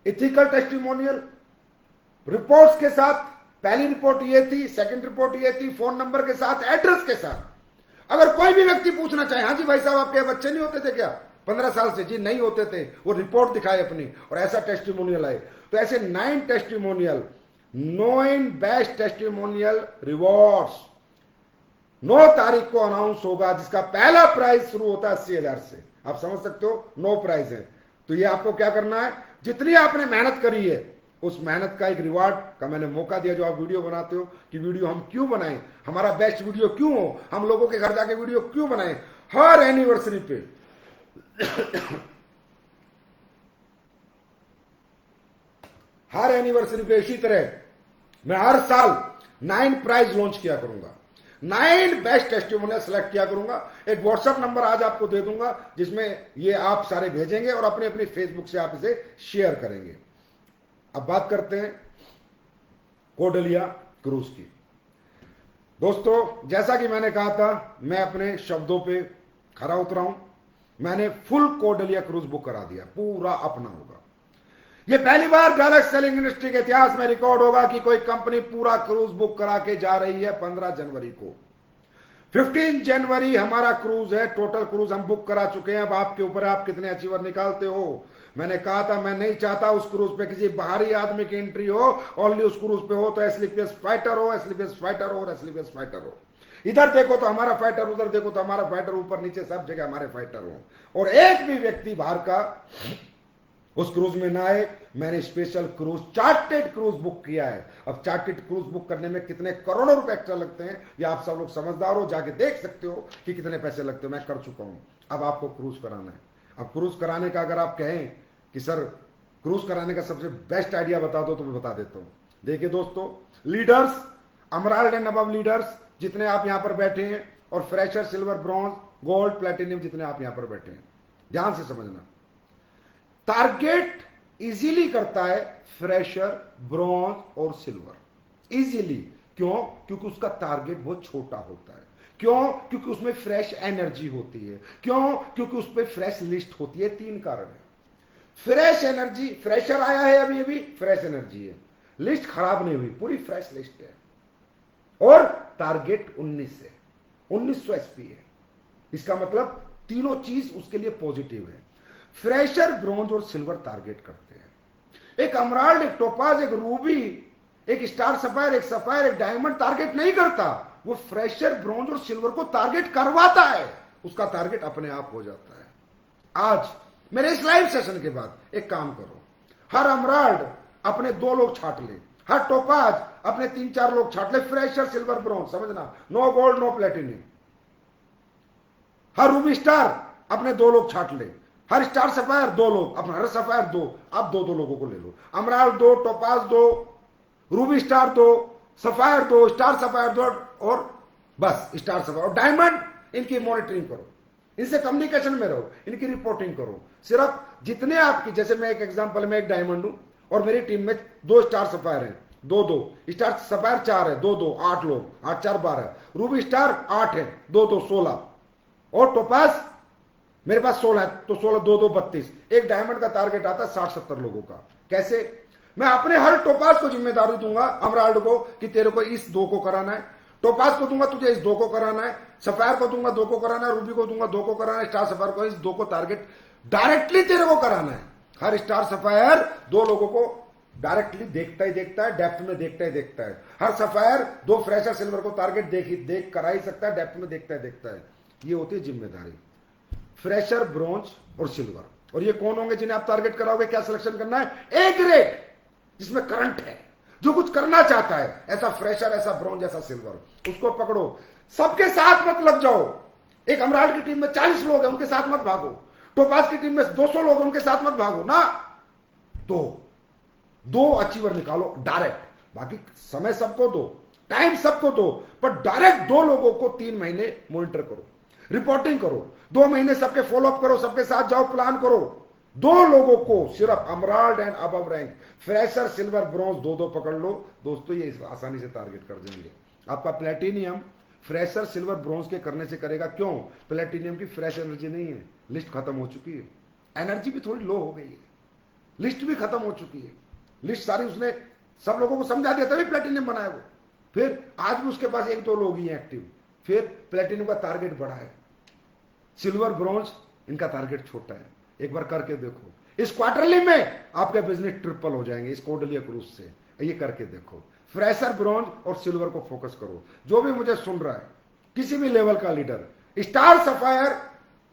Speaker 1: इथिकल टेस्टिमोनियल, रिपोर्ट्स के साथ, पहली रिपोर्ट ये थी, सेकंड रिपोर्ट ये थी, फोन नंबर के साथ, एड्रेस के साथ। अगर कोई भी व्यक्ति पूछना चाहे, हाँ जी भाई साहब आपके बच्चे नहीं होते थे क्या 15 साल से? जी नहीं होते थे, वो रिपोर्ट दिखाए अपनी और ऐसा टेस्टिमोनियल आए। तो ऐसे 9 टेस्टिमोनियल, 9 बेस्ट टेस्टिमोनियल रिवॉर्ड्स 9 तारीख को अनाउंस होगा, जिसका पहला प्राइस शुरू होता है 80,000 से। आप समझ सकते हो, 9 प्राइस है। तो ये आपको क्या करना है, जितनी आपने मेहनत करी है उस मेहनत का एक रिवार्ड का मैंने मौका दिया। जो आप वीडियो बनाते हो कि वीडियो हम क्यों बनाएं, हमारा बेस्ट वीडियो क्यों हो, हम लोगों के घर जाके वीडियो क्यों बनाएं, हर एनिवर्सरी पे हर एनिवर्सरी पे इसी तरह मैं हर साल 9 प्राइज लॉन्च किया करूंगा, 9 बेस्ट टेस्टिमोनियल सेलेक्ट किया करूंगा। एक व्हाट्सएप नंबर आज आपको दे दूंगा जिसमें ये आप सारे भेजेंगे और अपने अपनी फेसबुक से आप इसे शेयर करेंगे। अब बात करते हैं कोर्डेलिया क्रूज की। दोस्तों, जैसा कि मैंने कहा था, मैं अपने शब्दों पे खरा उतरा हूं। मैंने फुल कोर्डेलिया क्रूज बुक करा दिया, पूरा अपना होगा। ये पहली बार डायरेक्ट सेलिंग इंडस्ट्री के इतिहास में रिकॉर्ड होगा कि कोई कंपनी पूरा क्रूज बुक करा के जा रही है 15 जनवरी को। 15 जनवरी हमारा क्रूज है, टोटल क्रूज हम बुक करा चुके हैं। अब आपके ऊपर आप कितने अचीवर निकालते हो। मैंने कहा था मैं नहीं चाहता उस क्रूज पे किसी बाहरी आदमी की एंट्री हो, ओनली उस क्रूज पे हो तो एस्लीपियस फाइटर हो, एस्लीपियस फाइटर हो और एस्लीपियस फाइटर हो। इधर देखो तो हमारा फाइटर, उधर देखो तो हमारा फाइटर, ऊपर नीचे सब जगह हमारे फाइटर हो। और एक भी व्यक्ति बाहर का उस क्रूज में ना आए, मैंने special cruise, chartered cruise book किया है। अब चार्टेड क्रूज बुक करने में कितने करोड़ों रुपए एक्स्ट्रा लगते हैं, ये आप सब लोग समझदार हो, जाके देख सकते हो कि कितने पैसे लगते हो, मैं कर चुका हूं। अब आपको क्रूज कराना है। अब क्रूज कराने का अगर आप कहें कि सर क्रूज कराने का सबसे बेस्ट आइडिया बता दो, तो मैं बता देता हूं। देखिए दोस्तों, लीडर्स, अमराल्ड एंड अबव लीडर्स जितने आप यहां पर बैठे हैं, और fresher, silver, bronze, gold, platinum जितने आप यहां पर बैठे हैं, ध्यान से समझना। टारगेट इजीली करता है फ्रेशर, ब्रॉन्ज और सिल्वर, इजीली। क्यों? क्योंकि उसका टारगेट बहुत छोटा होता है। क्यों? क्योंकि उसमें फ्रेश एनर्जी होती है। क्यों? क्योंकि उस पर फ्रेश लिस्ट होती है। 3 कारण है। फ्रेश एनर्जी, फ्रेशर आया है अभी अभी, फ्रेश एनर्जी है, लिस्ट खराब नहीं हुई, पूरी फ्रेश लिस्ट है, और टारगेट 19 है, 1900 एसपी है। इसका मतलब तीनों चीज उसके लिए पॉजिटिव है। फ्रेशर, ब्रॉन्ज और सिल्वर टारगेट करते हैं। एक अमराल्ड, एक टोपाज, एक रूबी, एक स्टार सफायर, एक सफायर, एक डायमंड टारगेट नहीं करता, वो फ्रेशर, ब्रॉन्ज और सिल्वर को टारगेट करवाता है, उसका टारगेट अपने आप हो जाता है। आज मेरे इस लाइव सेशन के बाद एक काम करो, हर अमराल्ड अपने 2 लोग छाट ले, हर टोपाज अपने 3-4 लोग छाट ले, फ्रेशर, सिल्वर, ब्रॉन्ज, समझना, नो गोल्ड नो प्लेटिनियम। हर रूबी स्टार अपने 2 लोग छाट ले, हर स्टार सफायर 2 लोग, अपना हर सफायर 2, आप 2-2 लोगों को ले लो। अमराल्ड 2, topaz 2, Ruby star 2, sapphire 2, star sapphire 2, और बस स्टार सफायर और डायमंड, इनकी मॉनिटरिंग करो, इनसे कम्युनिकेशन में रहो, इनकी रिपोर्टिंग करो। सिर्फ जितने आपकी, जैसे मैं एक एग्जांपल में एक डायमंड हूं और मेरी टीम में 2 स्टार सफायर हैं, 2-2, स्टार सफायर 4 है, 2-2, 8 लोग, 8 4 12, रूबी स्टार 8 है, 2-2 16, और टोपाज मेरे पास 16 है, तो 16 2-2 32। एक डायमंड का टारगेट आता है 60-70 लोगों का। कैसे? मैं अपने हर टोपाज को जिम्मेदारी दूंगा, अमराल्ड को, कि तेरे को इस 2 को कराना है, टोपाज को दूंगा तुझे इस 2 को कराना है, सफायर को दूंगा 2 को कराना है, रूबी को दूंगा 2 को कराना है, स्टार सफायर को इस 2 को टारगेट डायरेक्टली तेरे को कराना है। हर स्टार सफायर 2 लोगों को डायरेक्टली देखता ही देखता है, डेप्थ में देखता ही देखता है। हर सफायर 2 फ्रेशर, सिल्वर को टारगेट देख करा ही सकता है, डेप्थ में देखता ही देखता है। ये होती है जिम्मेदारी, फ्रेशर, ब्रॉन्ज और सिल्वर। और ये कौन होंगे जिन्हें आप टारगेट कराओगे? क्या सिलेक्शन करना है? ए ग्रेड, जिसमें करंट है, जो कुछ करना चाहता है, ऐसा फ्रेशर, ऐसा ब्रॉन्ज, ऐसा सिल्वर, उसको पकड़ो। सबके साथ मत लग जाओ। एक अमराल्ड की टीम में 40 लोग हैं, उनके साथ मत भागो। टोपाज की टीम में 200 लोग हैं, उनके साथ मत भागो ना। दो अचीवर निकालो डायरेक्ट, बाकी समय सबको दो, टाइम सबको दो, पर डायरेक्ट 2 लोगों को 3 महीने मॉनिटर करो, रिपोर्टिंग करो, 2 महीने सबके फॉलोअप करो, सबके साथ जाओ, प्लान करो। 2 लोगों को सिर्फ emerald and above rank, fresher, silver, bronze 2-2 पकड़ लो दोस्तों, ये आसानी से टारगेट कर देंगे। आपका प्लेटिनियम फ्रेशर, सिल्वर, ब्रॉन्ज के करने से करेगा। क्यों? प्लेटिनियम की फ्रेश एनर्जी नहीं है, लिस्ट खत्म हो चुकी है, एनर्जी भी थोड़ी लो हो गई है, लिस्ट भी खत्म हो चुकी है, लिस्ट सारी उसने सब लोगों को समझा दिया तभी प्लेटिनियम बनाया वो। फिर आज भी उसके पास 1-2 लोग ही हैं एक्टिव, फिर प्लेटिनियम का टारगेट बढ़ा है, सिल्वर, ब्रॉन्ज इनका टारगेट छोटा है। एक बार करके देखो, इस क्वार्टरली में आपके बिजनेस ट्रिपल हो जाएंगे इस कोडलिया क्रूज से। ये करके देखो, फ्रेशर, ब्रॉन्ज और सिल्वर को फोकस करो। जो भी मुझे सुन रहा है, किसी भी लेवल का लीडर, स्टार, सफायर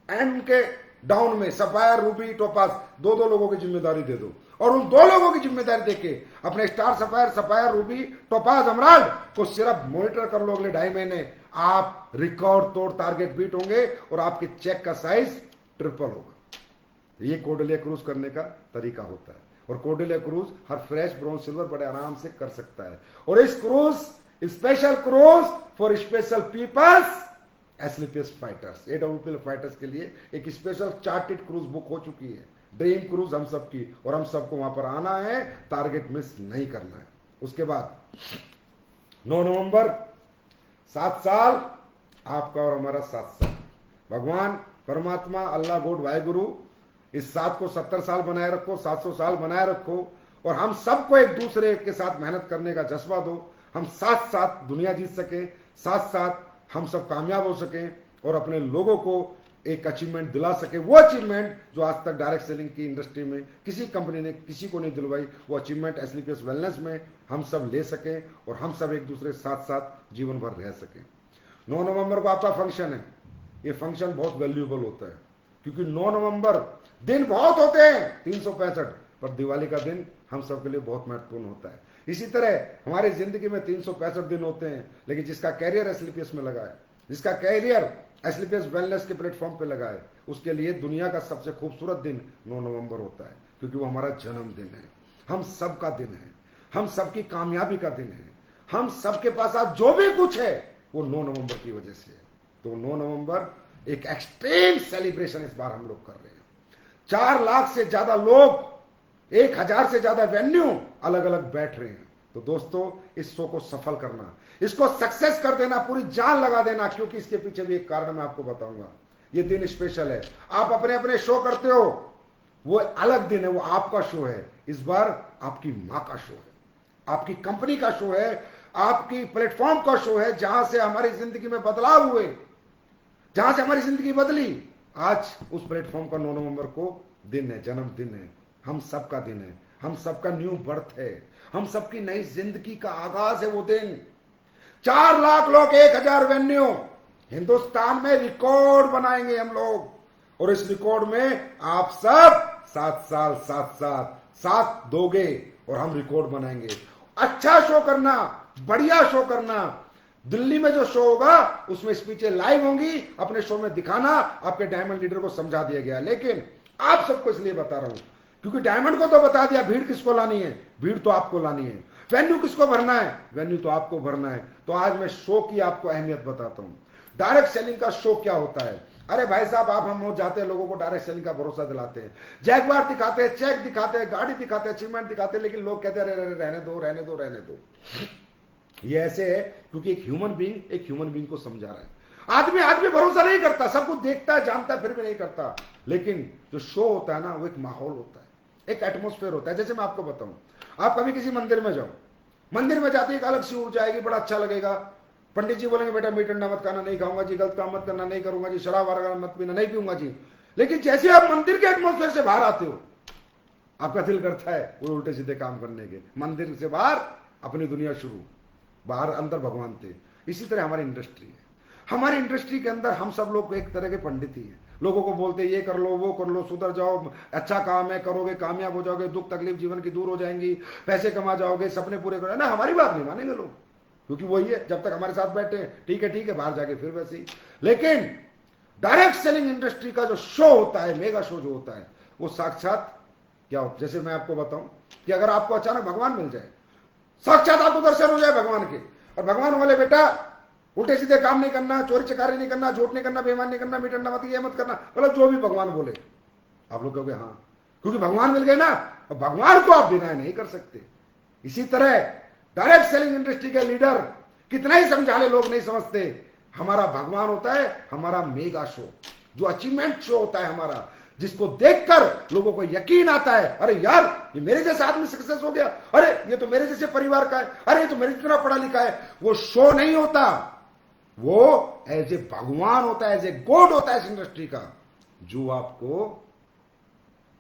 Speaker 1: एंड उनके डाउन में सफायर, रूबी, टोपाज 2-2 लोगों की जिम्मेदारी दे दो, और उन 2 लोगों की जिम्मेदारी देके अपने स्टार सफायर, रूबी, टोपाज, अमराल्ड को सिर्फ मॉनिटर कर लो। अगले 2.5 महीने आप रिकॉर्ड तोड़ टारगेट बीट होंगे और आपके चेक का साइज ट्रिपल होगा। ये कोडलिया क्रूज करने का तरीका होता है, और कोडलिया क्रूज हर फ्रेश, ब्रॉन्ज, सिल्वर बड़े आराम से कर सकता है। और इस cruise, special cruise for special peoples, Asclepius fighters, AWPL fighters के लिए एक स्पेशल चार्टेड क्रूज बुक हो चुकी है, ड्रीम क्रूज हम सबकी, और हम सबको वहां पर आना है, टारगेट मिस नहीं करना है। उसके बाद 9 नवंबर 7 साल आपका और हमारा 7 साल, भगवान परमात्मा, अल्लाह, गॉड, वाहेगुरु इस 7 को 70 साल बनाए रखो, 700 साल बनाए रखो, और हम सबको एक दूसरे के साथ मेहनत करने का जज्बा दो। हम साथ साथ दुनिया जीत सके, साथ साथ हम सब कामयाब हो सके, और अपने लोगों को एक अचीवमेंट दिला सके, वो अचीवमेंट जो आज तक डायरेक्ट सेलिंग की इंडस्ट्री में किसी कंपनी ने किसी को नहीं दिलवाई, वो अचीवमेंट एसलीपीएस वेलनेस में हम सब ले सके, और हम सब एक दूसरे के साथ साथ जीवन भर रह सके। 9 नवंबर को आपका फंक्शन है। ये फंक्शन बहुत वैल्यूएबल होता है, क्योंकि 9 नवंबर दिन बहुत होते हैं, 365, पर दिवाली का दिन हम सबके लिए बहुत महत्वपूर्ण होता है। इसी तरह हमारी जिंदगी में 365 दिन होते हैं, लेकिन जिसका कैरियर एसलीपीएस में लगा है, जिसका कैरियर एसलीपीएस वेलनेस के प्लेटफॉर्म पे लगा है, उसके लिए दुनिया का सबसे खूबसूरत दिन 9 नवंबर होता है, क्योंकि वो हमारा जन्मदिन है, हम सबका दिन है, हम सबकी कामयाबी का दिन है, हम सबके पास आज जो भी कुछ है वो 9 नवंबर की वजह से है। तो 9 नवंबर एक एक्सट्रीम सेलिब्रेशन इस बार हम लोग कर रहे हैं। 4 लाख से ज्यादा लोग, 1000 से ज्यादा वेन्यू अलग अलग बैठ रहे हैं। तो दोस्तों, इस शो को सफल करना, इसको सक्सेस कर देना, पूरी जान लगा देना, क्योंकि इसके पीछे भी एक कारण मैं आपको बताऊंगा। ये दिन स्पेशल है। आप अपने अपने शो करते हो, वो अलग दिन है, वो आपका शो है। इस बार आपकी मां का शो है, आपकी कंपनी का शो है, आपकी प्लेटफॉर्म का शो है, जहां से हमारी जिंदगी में बदलाव हुए, जहां से हमारी जिंदगी बदली। आज उस प्लेटफॉर्म का 9 नवंबर को दिन है, जन्मदिन है, हम सबका दिन है, हम सबका न्यू बर्थ है, हम सबकी नई जिंदगी का आगाज है वो दिन। 4 लाख लोग, 1000 वेन्यू, हिंदुस्तान में रिकॉर्ड बनाएंगे हम लोग, और इस रिकॉर्ड में आप सब 7 साल साथ दोगे और हम रिकॉर्ड बनाएंगे। अच्छा शो करना, बढ़िया शो करना। दिल्ली में जो शो होगा उसमें स्पीचें लाइव होंगी, अपने शो में दिखाना। आपके डायमंड लीडर को समझा दिया गया, लेकिन आप सबको इसलिए बता रहा हूं क्योंकि डायमंड को तो बता दिया, भीड़ किसको लानी है, भीड़ तो आपको लानी है। वेन्यू किसको भरना है, वेन्यू तो आपको भरना है। तो आज मैं शो की आपको अहमियत बताता हूं। डायरेक्ट सेलिंग का शो क्या होता है? अरे भाई साहब, आप हम लोग जाते हैं, लोगों को डायरेक्ट सेलिंग का भरोसा दिलाते हैं, जैगवार दिखाते हैं, चेक दिखाते हैं, गाड़ी दिखाते हैं, अचीवमेंट दिखाते हैं, लेकिन लोग कहते हैं रहने दो रहने दो रहने दो। ये ऐसे है क्योंकि एक ह्यूमन बीइंग को समझा रहा है। आदमी भरोसा नहीं करता, सब कुछ देखता है, जानता है, फिर भी नहीं करता। लेकिन जो शो होता है ना, वो एक माहौल होता है, एक एटमोस्फेयर होता है। जैसे मैं आपको बताऊं, आप कभी किसी मंदिर में जाओ, मंदिर में जाते एक अलग सी ऊर्जा आएगी, बड़ा अच्छा लगेगा। पंडित जी बोलेंगे बेटा मीट अंडा मत खाना, नहीं खाऊंगा जी, गलत काम मत करना, नहीं करूंगा जी, शराब वगैरह मत पीना, नहीं पीऊंगा जी। लेकिन जैसे आप मंदिर के एटमोस्फेयर से बाहर आते हो, आपका दिल करता है वो उल्टे सीधे काम करने के। मंदिर से बाहर अपनी दुनिया शुरू, बाहर अंदर भगवान थे। इसी तरह हमारी इंडस्ट्री है। हमारी इंडस्ट्री के अंदर हम सब लोग एक तरह के पंडित ही हैं। लोगों को बोलते ये कर लो, वो कर लो, सुधर जाओ, अच्छा काम है, करोगे कामयाब हो जाओगे, दुख तकलीफ जीवन की दूर हो जाएंगी, पैसे कमा जाओगे, सपने पूरे करो ना। हमारी बात नहीं मानेंगे लोग, क्योंकि वही है, जब तक हमारे साथ बैठे ठीक है, बाहर जाके फिर वैसे ही। लेकिन डायरेक्ट सेलिंग इंडस्ट्री का जो शो होता है, मेगा शो जो होता है, वो साक्षात क्या हो, जैसे मैं आपको बताऊं कि अगर आपको अचानक भगवान मिल जाए, साक्षात आपको दर्शन हो जाए भगवान के, और भगवान बोले बेटा उल्टे सीधे काम नहीं करना, चोरी चकारी नहीं करना, झूठ नहीं करना, बेईमान नहीं करना, मीठा मत, ये मत करना, मतलब जो भी भगवान बोले, आप लोग कहोगे हाँ, क्योंकि भगवान मिल गए ना, और भगवान को आप डिनाई नहीं कर सकते। इसी तरह डायरेक्ट सेलिंग इंडस्ट्री के लीडर कितना ही समझा ले, लोग नहीं समझते। हमारा भगवान होता है हमारा मेगा शो, जो अचीवमेंट शो होता है हमारा, जिसको देखकर लोगों को यकीन आता है, अरे यार ये मेरे जैसा आदमी सक्सेस हो गया, अरे ये तो मेरे जैसे परिवार का है, अरे ये तो मेरे जितना पढ़ा लिखा है। वो शो नहीं होता, वो एज ए भगवान होता है, एज ए गॉड होता है इस इंडस्ट्री का, जो आपको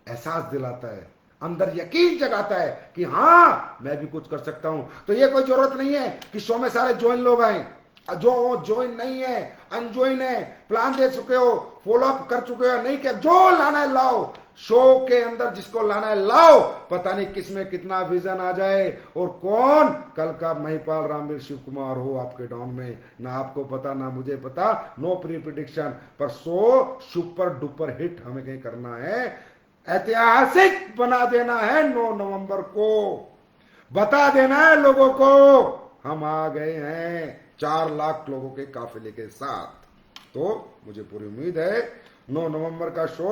Speaker 1: एहसास दिलाता है, अंदर यकीन जगाता है कि हाँ मैं भी कुछ कर सकता हूं। तो ये कोई जरूरत नहीं है कि शो में सारे ज्वाइन लोग आए, जो ज्वाइन नहीं है, अनज्वाइन है, प्लान दे चुके हो, फॉलो अप कर चुके हो, नहीं क्या, जो लाना है लाओ। शो के अंदर जिसको लाना है लाओ, पता नहीं किसमें कितना विजन आ जाए, और कौन कल का महिपाल रामवीर शिव कुमार हो आपके डाउन में, ना आपको पता ना मुझे पता, नो प्री प्रिडिक्शन। पर शो सुपर डुपर हिट हमें कहीं करना है, ऐतिहासिक बना देना है। 9 नवंबर को बता देना है लोगों को हम आ गए हैं 4 लाख लोगों के काफिले के साथ। तो मुझे पूरी उम्मीद है 9 नवंबर का शो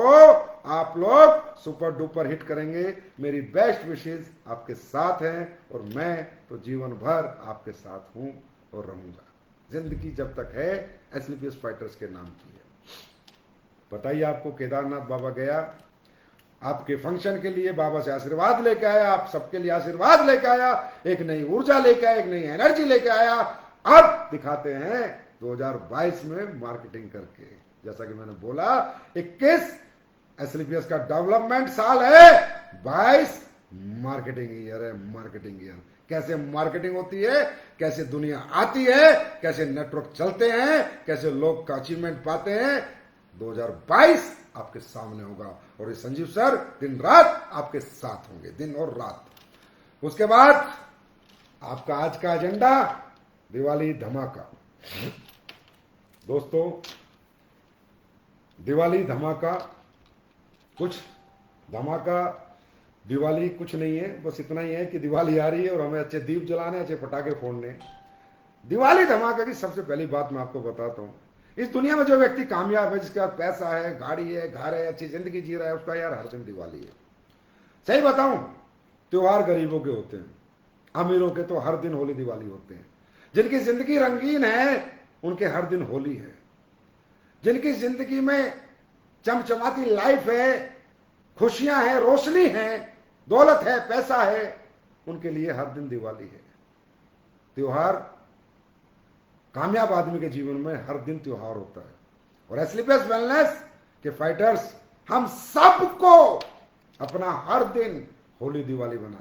Speaker 1: आप लोग सुपर डुपर हिट करेंगे। मेरी बेस्ट विशेष आपके साथ हैं, और मैं तो जीवन भर आपके साथ हूं और रहूंगा। जिंदगी जब तक है एसलीपीएस फाइटर्स के नाम की है। बताइए, आपको केदारनाथ बाबा गया, आपके फंक्शन के लिए बाबा से आशीर्वाद लेके आया, आप सबके लिए आशीर्वाद लेके आया, एक नई ऊर्जा लेके आया, एक नई एनर्जी लेके आया। अब दिखाते हैं 2022 में मार्केटिंग करके। जैसा कि मैंने बोला 21 एसलीपीएस का डेवलपमेंट साल है, 22 मार्केटिंग ईयर है। मार्केटिंग ईयर, कैसे मार्केटिंग होती है, कैसे दुनिया आती है, कैसे नेटवर्क चलते हैं, कैसे लोग का अचीवमेंट पाते हैं, 2022 आपके सामने होगा और ये संजीव सर दिन रात आपके साथ होंगे, दिन और रात। उसके बाद आपका आज का एजेंडा दिवाली धमाका। दोस्तों, दिवाली धमाका कुछ धमाका दिवाली कुछ नहीं है, बस इतना ही है कि दिवाली आ रही है और हमें अच्छे दीप जलाने, अच्छे पटाखे फोड़ने। दिवाली धमाका की सबसे पहली बात मैं आपको बताता हूं, इस दुनिया में जो व्यक्ति कामयाब है, जिसके पास पैसा है, गाड़ी है, घर है, अच्छी जिंदगी जी रहा है, उसका यार हर दिन दिवाली है। सही बताऊं, त्योहार गरीबों के होते हैं, अमीरों के तो हर दिन होली दिवाली होते हैं। जिनकी जिंदगी रंगीन है उनके हर दिन होली है। जिनकी जिंदगी में चमचमाती लाइफ है, खुशियां हैं, रोशनी है, दौलत है, पैसा है, उनके लिए हर दिन दिवाली है। त्योहार कामयाब आदमी के जीवन में हर दिन त्योहार होता है। और एस्लीपियस वेलनेस के फाइटर्स हम सबको अपना हर दिन होली दिवाली बनाना।